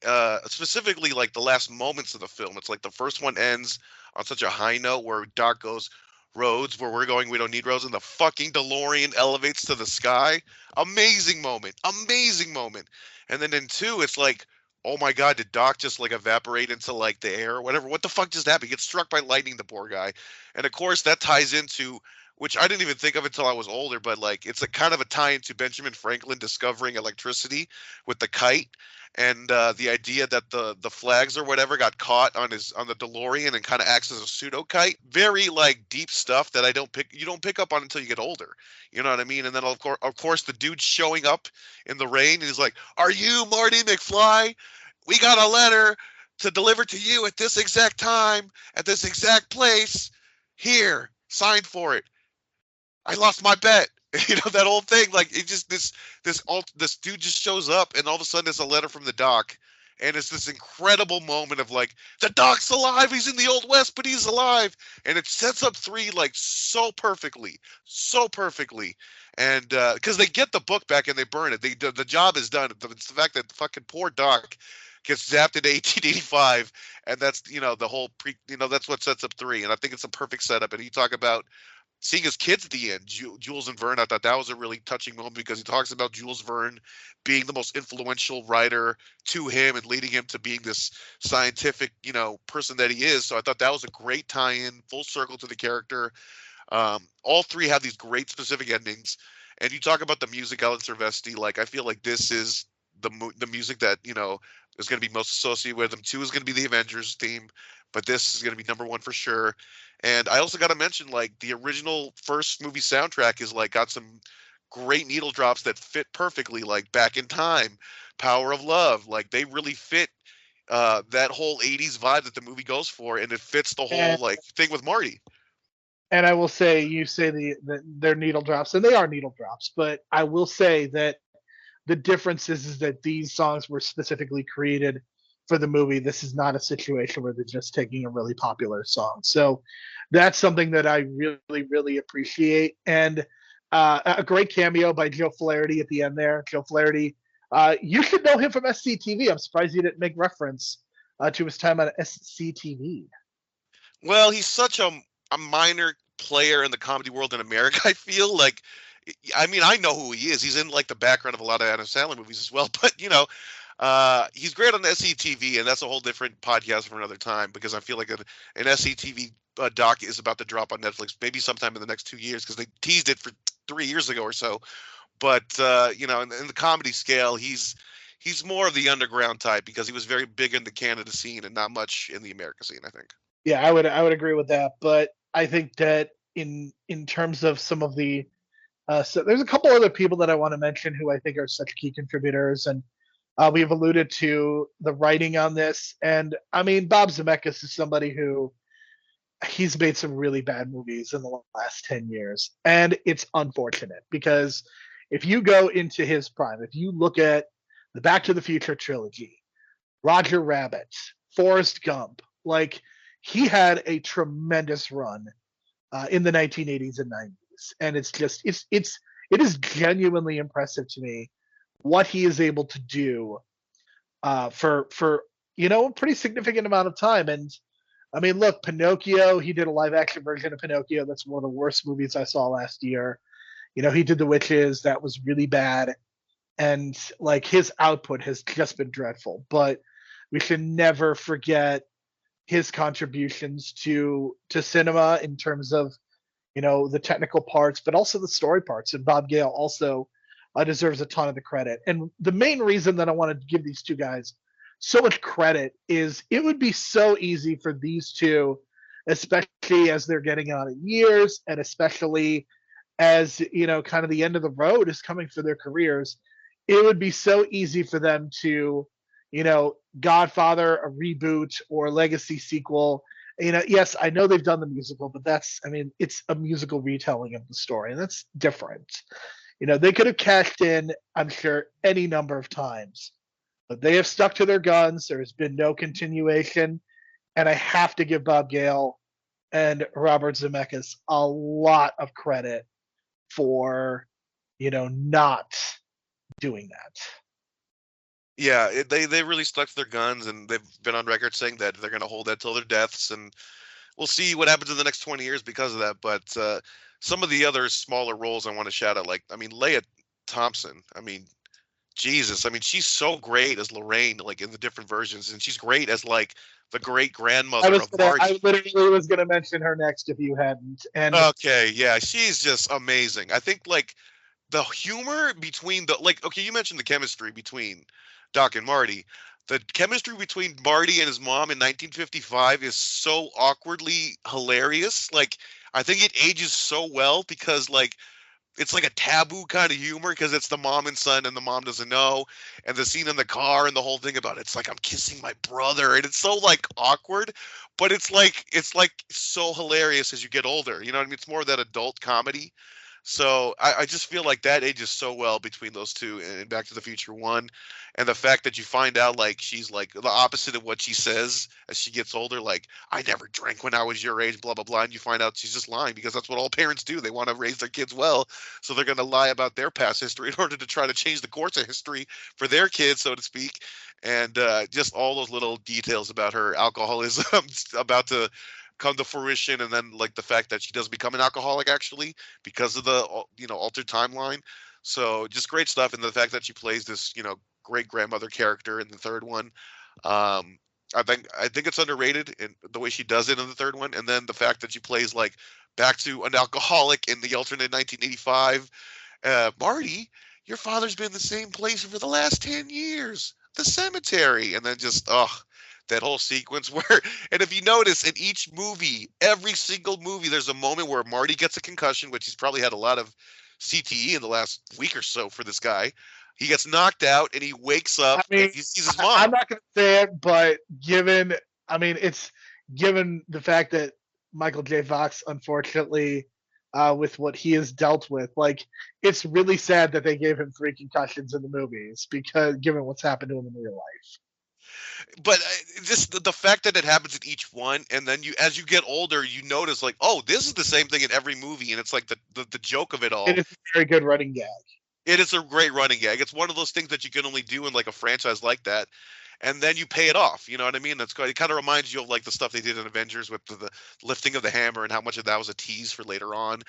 [SPEAKER 5] specifically like the last moments of the film. It's like the first one ends on such a high note where Doc goes, "Roads, where we're going, we don't need roads," and the fucking DeLorean elevates to the sky. Amazing moment. Amazing moment. And then in two, it's like, oh my God, did Doc just like evaporate into like the air or whatever? What the fuck just happened? He gets struck by lightning, the poor guy. And of course, that ties into, which I didn't even think of until I was older, but like it's a kind of a tie into Benjamin Franklin discovering electricity with the kite, and the idea that the flags or whatever got caught on the DeLorean and kind of acts as a pseudo kite. Very like deep stuff that you don't pick up on until you get older. You know what I mean? And then of course the dude showing up in the rain and he's like, "Are you Marty McFly? We got a letter to deliver to you at this exact time at this exact place. Here, sign for it. I lost my bet." You know, that whole thing. Like it just this dude just shows up, and all of a sudden it's a letter from the Doc, and it's this incredible moment of like, the Doc's alive. He's in the Old West, but he's alive, and it sets up three like so perfectly, and because they get the book back and they burn it. The job is done. It's the fact that the fucking poor Doc gets zapped in 1885, and that's the whole that's what sets up three, and I think it's a perfect setup. And you talk about seeing his kids at the end, Jules and Verne. I thought that was a really touching moment because he talks about Jules Verne being the most influential writer to him and leading him to being this scientific, person that he is. So I thought that was a great tie-in, full circle to the character. All three have these great specific endings. And you talk about the music, Alan Silvestri. Like I feel like this is the music that is going to be most associated with him. Two is going to be the Avengers theme, but this is going to be number one for sure. And I also got to mention, like, the original first movie soundtrack is like got some great needle drops that fit perfectly, like Back in Time, Power of Love. Like they really fit that whole 80s vibe that the movie goes for, and it fits the whole like thing with Marty.
[SPEAKER 1] And I will say, you say they're needle drops, and they are needle drops, but I will say that the difference is that these songs were specifically created for the movie. This is not a situation where they're just taking a really popular song. So that's something that I really, really appreciate. And a great cameo by Joe Flaherty at the end there. Joe Flaherty, you should know him from SCTV. I'm surprised you didn't make reference to his time on SCTV.
[SPEAKER 5] Well, he's such a minor player in the comedy world in America, I feel like. I mean, I know who he is. He's in like the background of a lot of Adam Sandler movies as well. But he's great on SCTV, and that's a whole different podcast for another time because I feel like an SCTV doc is about to drop on Netflix, maybe sometime in the next 2 years because they teased it for 3 years ago or so. But in the comedy scale, he's more of the underground type because he was very big in the Canada scene and not much in the America scene, I think.
[SPEAKER 1] Yeah, I would agree with that. But I think that in terms of some of the so there's a couple other people that I want to mention who I think are such key contributors, and we've alluded to the writing on this. And I mean, Bob Zemeckis is somebody who he's made some really bad movies in the last 10 years, and it's unfortunate because if you go into his prime, if you look at the Back to the Future trilogy, Roger Rabbit, Forrest Gump, like he had a tremendous run in the 1980s and 90s. And it's just it is genuinely impressive to me what he is able to do for a pretty significant amount of time. And I mean, look, Pinocchio, he did a live action version of Pinocchio. That's one of the worst movies I saw last year. He did The Witches. That was really bad. And like his output has just been dreadful. But we should never forget his contributions to cinema in terms of the technical parts, but also the story parts. And Bob Gale also deserves a ton of the credit. And the main reason that I wanted to give these two guys so much credit is it would be so easy for these two, especially as they're getting on in years, and especially as kind of the end of the road is coming for their careers. It would be so easy for them to, Godfather, a reboot or a legacy sequel. Yes, I know they've done the musical, but it's a musical retelling of the story, and that's different. They could have cashed in, I'm sure, any number of times, but they have stuck to their guns. There has been no continuation, and I have to give Bob Gale and Robert Zemeckis a lot of credit for, not doing that.
[SPEAKER 5] Yeah, they really stuck to their guns, and they've been on record saying that they're going to hold that till their deaths, and we'll see what happens in the next 20 years because of that. But some of the other smaller roles I want to shout out, Leia Thompson. Jesus, she's so great as Lorraine, like in the different versions, and she's great as like the great grandmother of Marty.
[SPEAKER 1] I literally was going to mention her next if you hadn't. And
[SPEAKER 5] okay, yeah, she's just amazing. I think like the humor between you mentioned the chemistry between Doc and Marty. The chemistry between Marty and his mom in 1955 is so awkwardly hilarious. Like, I think it ages so well because like it's like a taboo kind of humor because it's the mom and son and the mom doesn't know, and the scene in the car and the whole thing about it's like I'm kissing my brother, and it's so like awkward, but it's like so hilarious as you get older. You know what I mean? It's more of that adult comedy. So I just feel like that ages so well between those two and Back to the Future 1. And the fact that you find out like she's like the opposite of what she says as she gets older, like, I never drank when I was your age, blah, blah, blah. And you find out she's just lying because that's what all parents do. They want to raise their kids well. So they're going to lie about their past history in order to try to change the course of history for their kids, so to speak. And just all those little details about her alcoholism about to come to fruition, and then like the fact that she does become an alcoholic actually because of the altered timeline. So just great stuff, and the fact that she plays this great grandmother character in the third one. I think it's underrated in the way she does it in the third one, and then the fact that she plays like back to an alcoholic in the alternate 1985. Marty, your father's been in the same place for the last 10 years, the cemetery, and then just that whole sequence where, and if you notice in each movie, every single movie, there's a moment where Marty gets a concussion, which he's probably had a lot of CTE in the last week or so for this guy. He gets knocked out and he wakes up and he sees his mom.
[SPEAKER 1] I'm not going to say it, but given the fact that Michael J. Fox, unfortunately, with what he has dealt with, like, it's really sad that they gave him 3 concussions in the movies because given what's happened to him in real life.
[SPEAKER 5] But just the fact that it happens in each one, and then as you get older, you notice like, oh, this is the same thing in every movie, and it's like the joke of it all.
[SPEAKER 1] It is a very good running gag.
[SPEAKER 5] It is a great running gag. It's one of those things that you can only do in like a franchise like that, and then you pay it off. You know what I mean? It kind of reminds you of like the stuff they did in Avengers with the lifting of the hammer and how much of that was a tease for later on.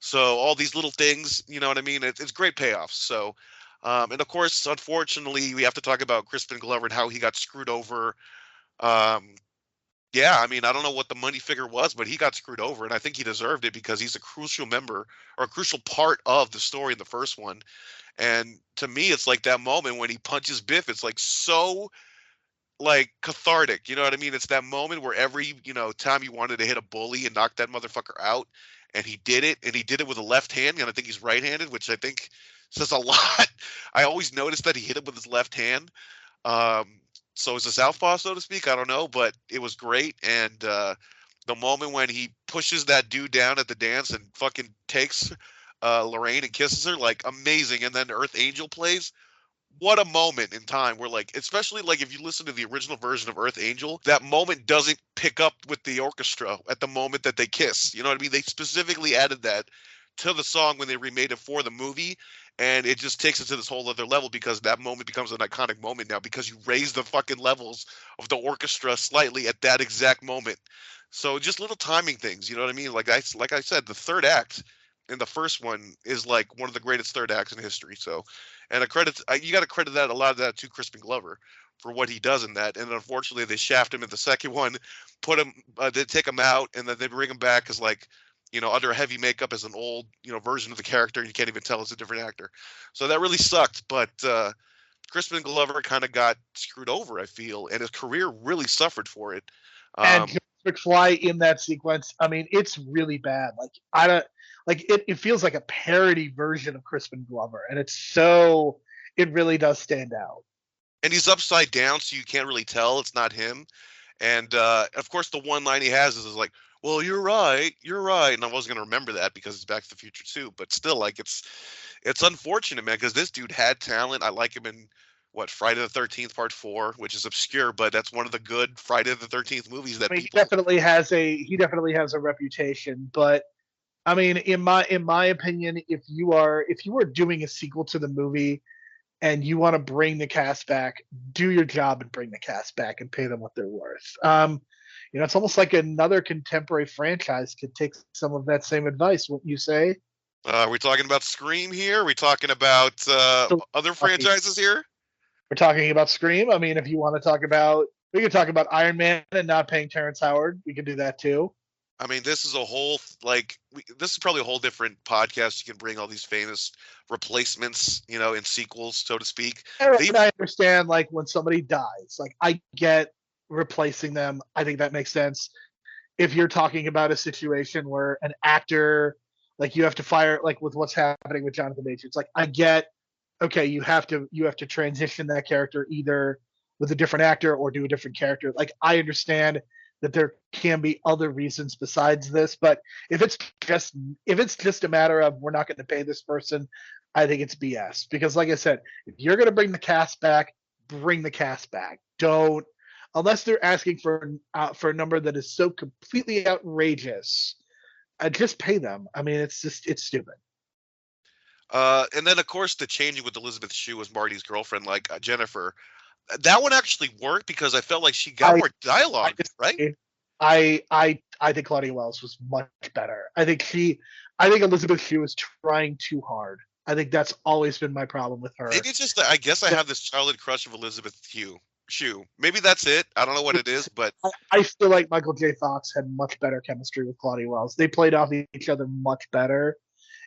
[SPEAKER 5] So all these little things, you know what I mean? It's great payoffs. So. And of course, unfortunately, we have to talk about Crispin Glover and how he got screwed over. I don't know what the money figure was, but he got screwed over, and I think he deserved it because he's a crucial member or a crucial part of the story in the first one. And to me, it's like that moment when he punches Biff. It's like so like cathartic. You know what I mean? It's that moment where every time you wanted to hit a bully and knock that motherfucker out, and he did it, and he did it with a left hand, and I think he's right-handed, which I think says a lot. I always noticed that he hit it with his left hand. So it's a southpaw, so to speak. I don't know, but it was great. And the moment when he pushes that dude down at the dance and fucking takes Lorraine and kisses her, like, amazing. And then Earth Angel plays. What a moment in time where, like, especially like if you listen to the original version of Earth Angel, that moment doesn't pick up with the orchestra at the moment that they kiss. You know what I mean? They specifically added that to the song when they remade it for the movie, and it just takes it to this whole other level because that moment becomes an iconic moment now because you raise the fucking levels of the orchestra slightly at that exact moment. So just little timing things, you know what I mean? Like I said, the third act in the first one is like one of the greatest third acts in history. So, and you got to credit that a lot of that to Crispin Glover for what he does in that. And unfortunately, they shaft him in the second one, they take him out, and then they bring him back as like, under heavy makeup as an old, version of the character, and you can't even tell it's a different actor. So that really sucked. But Crispin Glover kind of got screwed over, I feel, and his career really suffered for it.
[SPEAKER 1] And McFly in that sequence, I mean, it's really bad. Like I don't like it. It feels like a parody version of Crispin Glover, and it really does stand out.
[SPEAKER 5] And he's upside down, so you can't really tell it's not him. And of course, the one line he has is like, "Well, you're right," and I wasn't gonna remember that because it's Back to the Future too. But still, like it's unfortunate, man, because this dude had talent. I like him in Friday the 13th Part 4, which is obscure, but that's one of the good Friday the 13th movies that
[SPEAKER 1] he definitely has a reputation. But I mean, in my opinion, if you are doing a sequel to the movie and you want to bring the cast back, do your job and bring the cast back and pay them what they're worth. It's almost like another contemporary franchise could take some of that same advice, wouldn't you say?
[SPEAKER 5] Are we talking about Scream here? Are we talking about other franchises here?
[SPEAKER 1] We're talking about Scream. I mean, if you want to talk about, we could talk about Iron Man and not paying Terrence Howard. We could do that too.
[SPEAKER 5] I mean, this is a whole this is probably a whole different podcast. You can bring all these famous replacements, in sequels, so to speak.
[SPEAKER 1] I understand, like when somebody dies, like I get replacing them. I think that makes sense. If you're talking about a situation where an actor, like you have to fire, like with what's happening with Jonathan Majors, like I get. Okay, you have to transition that character either with a different actor or do a different character. Like I understand that there can be other reasons besides this, but if it's just a matter of we're not going to pay this person, I think it's BS. Because like I said, if you're going to bring the cast back, bring the cast back. Don't, unless they're asking for a number that is so completely outrageous, just pay them. I mean, it's stupid.
[SPEAKER 5] And then, of course, the changing with Elizabeth Shue as Marty's girlfriend, like Jennifer. That one actually worked because I felt like she got more dialogue, right?
[SPEAKER 1] I think Claudia Wells was much better. I think Elizabeth Shue is trying too hard. I think that's always been my problem with her.
[SPEAKER 5] Maybe it's just that I guess I have this childhood crush of Elizabeth Shue. Maybe that's it. I don't know what it is, but
[SPEAKER 1] I feel like Michael J. Fox had much better chemistry with Claudia Wells. They played off each other much better.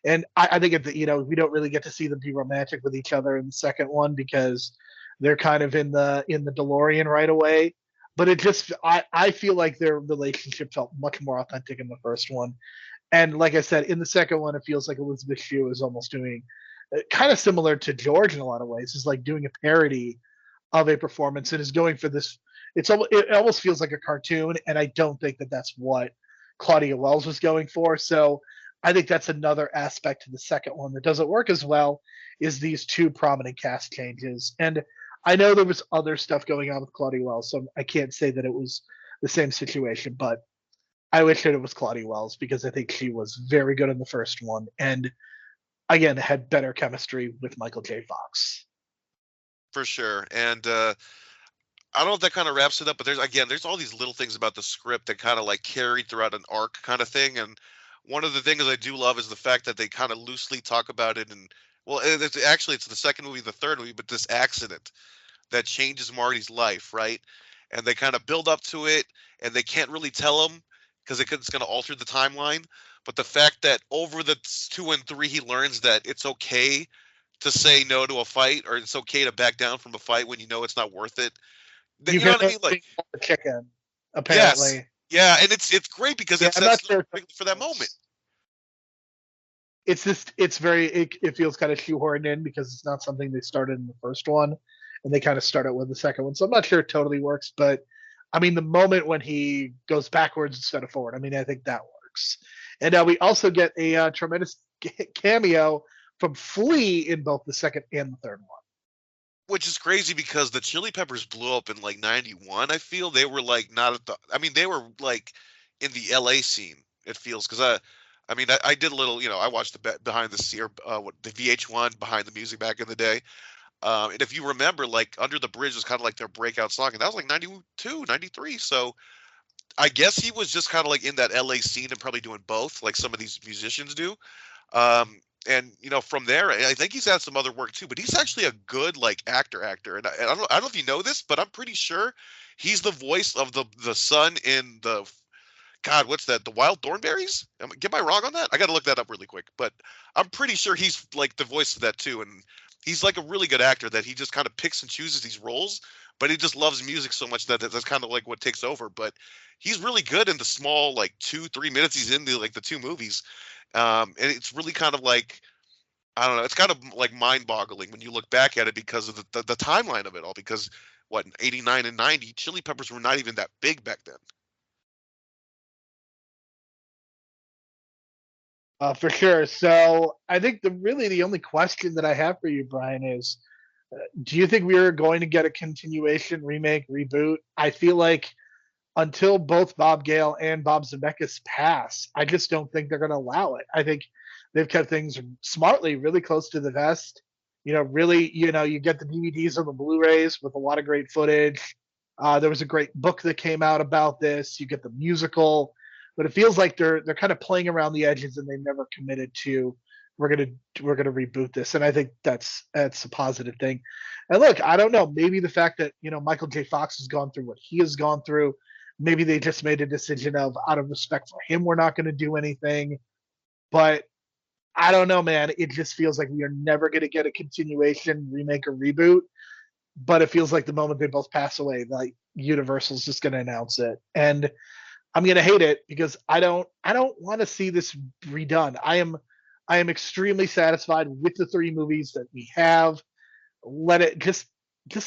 [SPEAKER 1] And I think we don't really get to see them be romantic with each other in the second one because they're kind of in the DeLorean right away. But I feel like their relationship felt much more authentic in the first one. And like I said, in the second one, it feels like Elizabeth Shue is almost doing kind of similar to George in a lot of ways. It's like doing a parody of a performance and is going for this. It almost feels like a cartoon. And I don't think that that's what Claudia Wells was going for. So I think that's another aspect to the second one that doesn't work as well is these two prominent cast changes. And I know there was other stuff going on with Claudia Wells, so I can't say that it was the same situation, but I wish that it was Claudia Wells because I think she was very good in the first one and, again, had better chemistry with Michael J. Fox.
[SPEAKER 5] For sure. And I don't know if that kind of wraps it up, but there's all these little things about the script that kind of like carried throughout an arc kind of thing. And one of the things I do love is the fact that they kind of loosely talk about it. And well, it's the second movie, the third movie, but this accident that changes Marty's life, right? And they kind of build up to it and they can't really tell him because it's going to alter the timeline. But the fact that over the 2 and 3, he learns that it's okay to say no to a fight or it's okay to back down from a fight when you know it's not worth it. You know what I mean? Like
[SPEAKER 1] chicken, apparently.
[SPEAKER 5] Yes. Yeah, and it's great because it sets for that moment.
[SPEAKER 1] It's just it feels kind of shoehorned in because it's not something they started in the first one, and they kind of started with the second one. So I'm not sure it totally works, but I mean the moment when he goes backwards instead of forward, I mean I think that works. And we also get a tremendous cameo from Flea in both the second and the third one.
[SPEAKER 5] Which is crazy because the Chili Peppers blew up in like 91. I feel they were like they were like in the LA scene. It feels because I did a little, I watched the behind the scene, the VH1 behind the music back in the day. And if you remember, like Under the Bridge was kind of like their breakout song, and that was like 92, 93. So I guess he was just kind of like in that LA scene and probably doing both, like some of these musicians do. And from there, I think he's had some other work too. But he's actually a good like actor. And I don't know if you know this, but I'm pretty sure he's the voice of the son in the God, what's that? The Wild Thornberries? Am I wrong on that? I got to look that up really quick. But I'm pretty sure he's like the voice of that too. And he's like a really good actor that he just kind of picks and chooses these roles. But he just loves music so much that's kind of like what takes over. But he's really good in the small like 2-3 minutes he's in like the two movies. And it's really kind of like I don't know. It's kind of like mind-boggling when you look back at it because of the timeline of it all. Because what in '89 and '90, Chili Peppers were not even that big back then.
[SPEAKER 1] For sure. So I think the only question that I have for you, Brian, is do you think we are going to get a continuation, remake, reboot? I feel like until both Bob Gale and Bob Zemeckis pass, I just don't think they're going to allow it. I think they've kept things smartly really close to the vest. Really, you get the DVDs and the Blu-rays with a lot of great footage. There was a great book that came out about this. You get the musical, but it feels like they're kind of playing around the edges and they've never committed to we're gonna reboot this, and I think that's a positive thing. And look, I don't know, maybe the fact that Michael J. Fox has gone through what he has gone through, maybe they just made a decision of out of respect for him, we're not going to do anything. But I don't know, man. It just feels like we are never going to get a continuation, remake, or reboot. But it feels like the moment they both pass away, like Universal's just going to announce it, and I'm going to hate it because I don't want to see this redone. I am extremely satisfied with the three movies that we have. Let it just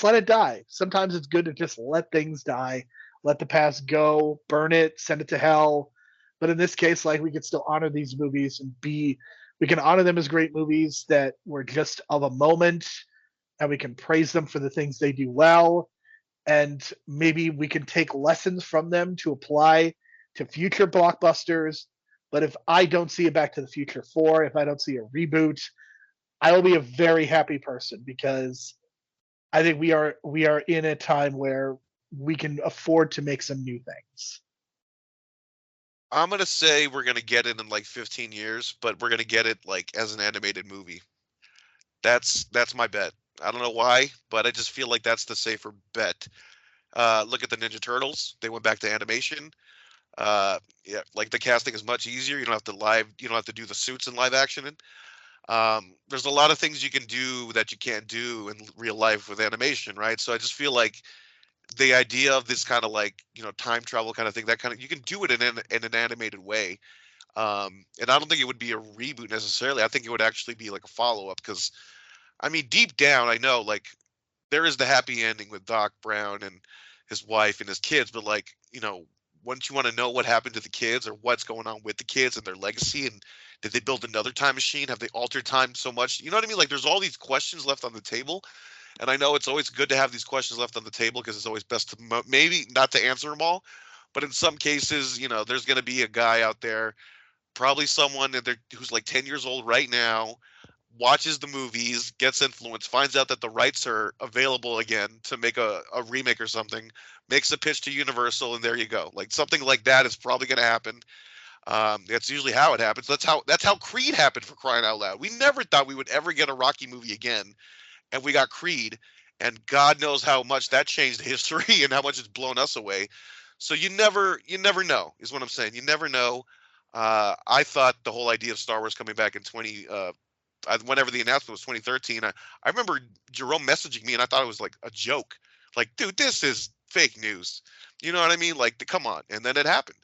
[SPEAKER 1] let it die. Sometimes it's good to just let things die, let the past go, burn it, send it to hell. But in this case, like we can still honor these movies and we can honor them as great movies that were just of a moment, and we can praise them for the things they do well, and maybe we can take lessons from them to apply to future blockbusters. But if I don't see a Back to the Future 4, if I don't see a reboot, I will be a very happy person because I think we are in a time where we can afford to make some new things.
[SPEAKER 5] I'm gonna say we're gonna get it in like 15 years, but we're gonna get it like as an animated movie. That's my bet. I don't know why, but I just feel like that's the safer bet. Look at the Ninja Turtles; they went back to animation. Yeah, like the casting is much easier. You don't have to do the suits in live action. There's a lot of things you can do that you can't do in real life with animation, right? So I just feel like the idea of this kind of like time travel kind of thing, that kind of you can do it in an animated way. And I don't think it would be a reboot necessarily. I think it would actually be like a follow up because I mean deep down I know like there is the happy ending with Doc Brown and his wife and his kids, but like once you want to know what happened to the kids or what's going on with the kids and their legacy, and did they build another time machine? Have they altered time so much? You know what I mean? Like there's all these questions left on the table. And I know it's always good to have these questions left on the table because it's always best to maybe not to answer them all. But in some cases, there's going to be a guy out there, probably someone who's like 10 years old right now, watches the movies, gets influenced, finds out that the rights are available again to make a remake or something, makes a pitch to Universal, and there you go. Like something like that is probably going to happen. That's usually how it happens. That's how Creed happened, for crying out loud. We never thought we would ever get a Rocky movie again, and we got Creed, and God knows how much that changed history and how much it's blown us away. So you never know, is what I'm saying. You never know. I thought the whole idea of Star Wars coming back in whenever the announcement was 2013, I remember Jerome messaging me, and I thought it was like a joke. Like, dude, this is fake news. You know what I mean? Like, come on. And then it happened.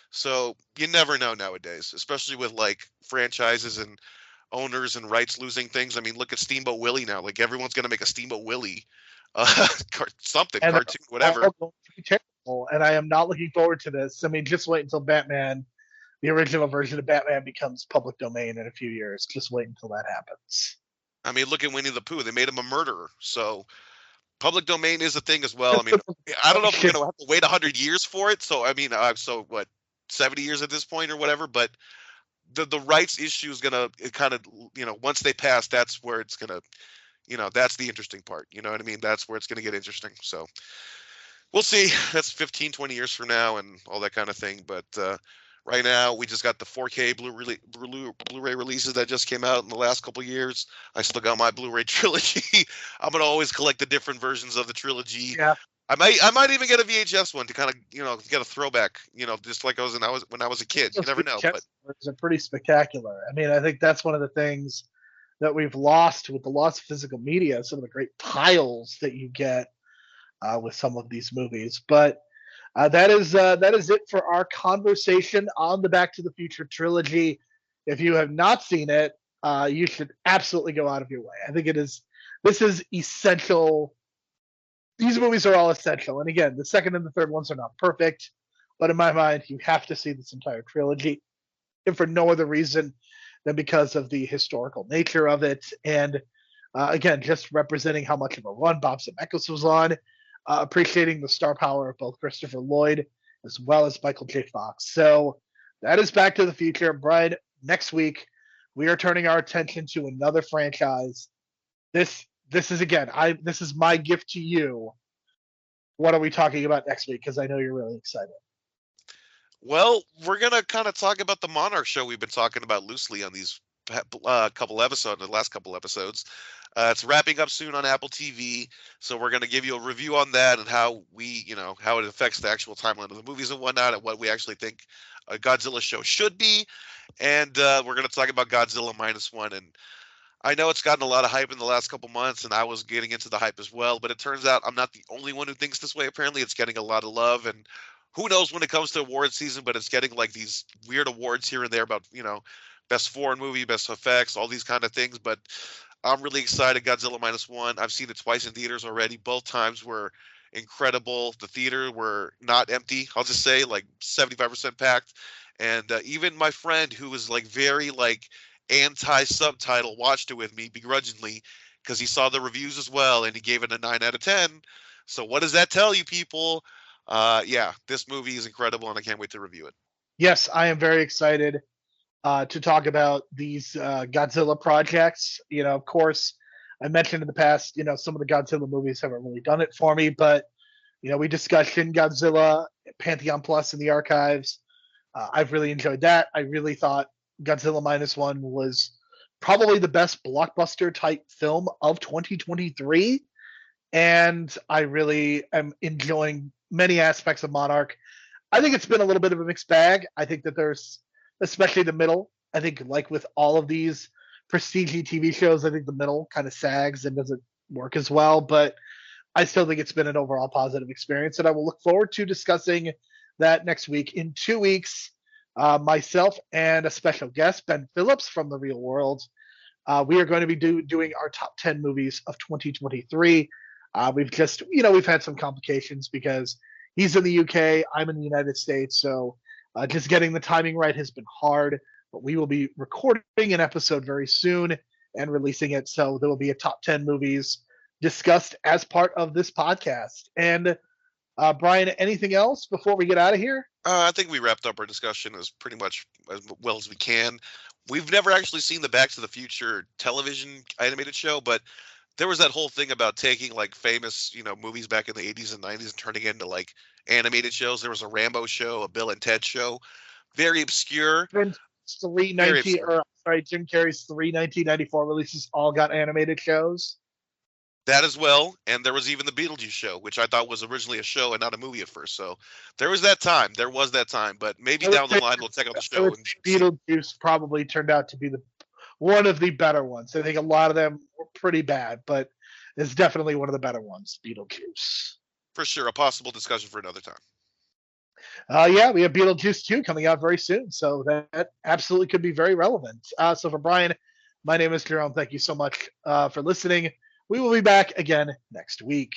[SPEAKER 5] So you never know nowadays, especially with like franchises and owners and rights losing things. I mean, look at Steamboat Willie now. Like everyone's going to make a Steamboat Willie, something,
[SPEAKER 1] And
[SPEAKER 5] cartoon, whatever.
[SPEAKER 1] going to be terrible, and I am not looking forward to this. I mean, just wait until Batman, the original version of Batman, becomes public domain in a few years. Just wait until that happens.
[SPEAKER 5] I mean, look at Winnie the Pooh. They made him a murderer. So public domain is a thing as well. I mean, I don't know if we're going to have to wait 100 years for it. So, I mean, so what, 70 years at this point or whatever, but the rights issue is going to kind of, once they pass, that's where it's going to, that's the interesting part. You know what I mean? That's where it's going to get interesting. So we'll see. That's 15, 20 years from now and all that kind of thing. But Right now, we just got the 4K Blu-ray releases that just came out in the last couple years. I still got my Blu-ray trilogy. I'm gonna always collect the different versions of the trilogy.
[SPEAKER 1] Yeah.
[SPEAKER 5] I might even get a VHS one to kind of get a throwback. Just like when I was a kid. You
[SPEAKER 1] Those
[SPEAKER 5] never know. But
[SPEAKER 1] VHS are pretty spectacular. I mean, I think that's one of the things that we've lost with the loss of physical media. Some of the great piles that you get with some of these movies, but. That is it for our conversation on the Back to the Future trilogy. If you have not seen it, you should absolutely go out of your way. I think this is essential. These movies are all essential. And again, the second and the third ones are not perfect, but in my mind, you have to see this entire trilogy, if for no other reason than because of the historical nature of it. And again, just representing how much of a run Bob Zemeckis was on. Appreciating the star power of both Christopher Lloyd as well as Michael J. Fox. So that is Back to the Future. Brian, next week we are turning our attention to another franchise. This is my gift to you. What are we talking about next week? Because I know you're really excited.
[SPEAKER 5] well, we're gonna kind of talk about the Monarch show we've been talking about loosely on these the last couple episodes. It's wrapping up soon on Apple TV, so we're going to give you a review on that and how how it affects the actual timeline of the movies and whatnot, and what we actually think a Godzilla show should be. And we're going to talk about Godzilla -1. And I know it's gotten a lot of hype in the last couple months, and I was getting into the hype as well. But it turns out I'm not the only one who thinks this way. Apparently, it's getting a lot of love, and who knows when it comes to award season, but it's getting like these weird awards here and there about best foreign movie, best effects, all these kind of things. But I'm really excited. Godzilla -1. I've seen it twice in theaters already. Both times were incredible. The theater were not empty. I'll just say like 75% packed. And even my friend who was like very like anti-subtitle watched it with me begrudgingly because he saw the reviews as well, and he gave it a 9 out of 10. So what does that tell you, people? Yeah, this movie is incredible, and I can't wait to review it.
[SPEAKER 1] Yes, I am very excited to talk about these Godzilla projects. Of course, I mentioned in the past, some of the Godzilla movies haven't really done it for me, but we discussed Shin Godzilla, Pantheon Plus in the archives. I've really enjoyed that. I really thought Godzilla -1 was probably the best blockbuster type film of 2023, and I really am enjoying many aspects of Monarch. I think it's been a little bit of a mixed bag. I think that there's especially the middle. I think like with all of these prestige TV shows, I think the middle kind of sags and doesn't work as well. But I still think it's been an overall positive experience, and I will look forward to discussing that next week. In 2 weeks, myself and a special guest, Ben Phillips from The Real World, we are going to be doing our top 10 movies of 2023. We've had some complications because he's in the UK, I'm in the United States, so just getting the timing right has been hard, but we will be recording an episode very soon and releasing it. So there will be a top 10 movies discussed as part of this podcast. And Brian, anything else before we get out of here?
[SPEAKER 5] I think we wrapped up our discussion as pretty much as well as we can. We've never actually seen the Back to the Future television animated show, but there was that whole thing about taking like famous, movies back in the 80s and 90s and turning it into like animated shows. There was a Rambo show, a Bill and Ted show, very obscure.
[SPEAKER 1] Jim Carrey's 1994 releases all got animated shows.
[SPEAKER 5] That as well, and there was even the Beetlejuice show, which I thought was originally a show and not a movie at first. So there was that time. But maybe down the line we'll check out the show. And
[SPEAKER 1] Beetlejuice probably turned out to be one of the better ones. I think a lot of them were pretty bad, but it's definitely one of the better ones, Beetlejuice.
[SPEAKER 5] For sure, a possible discussion for another time.
[SPEAKER 1] Yeah, we have Beetlejuice 2 coming out very soon, so that absolutely could be very relevant. So for Brian, my name is Jerome. Thank you so much for listening. We will be back again next week.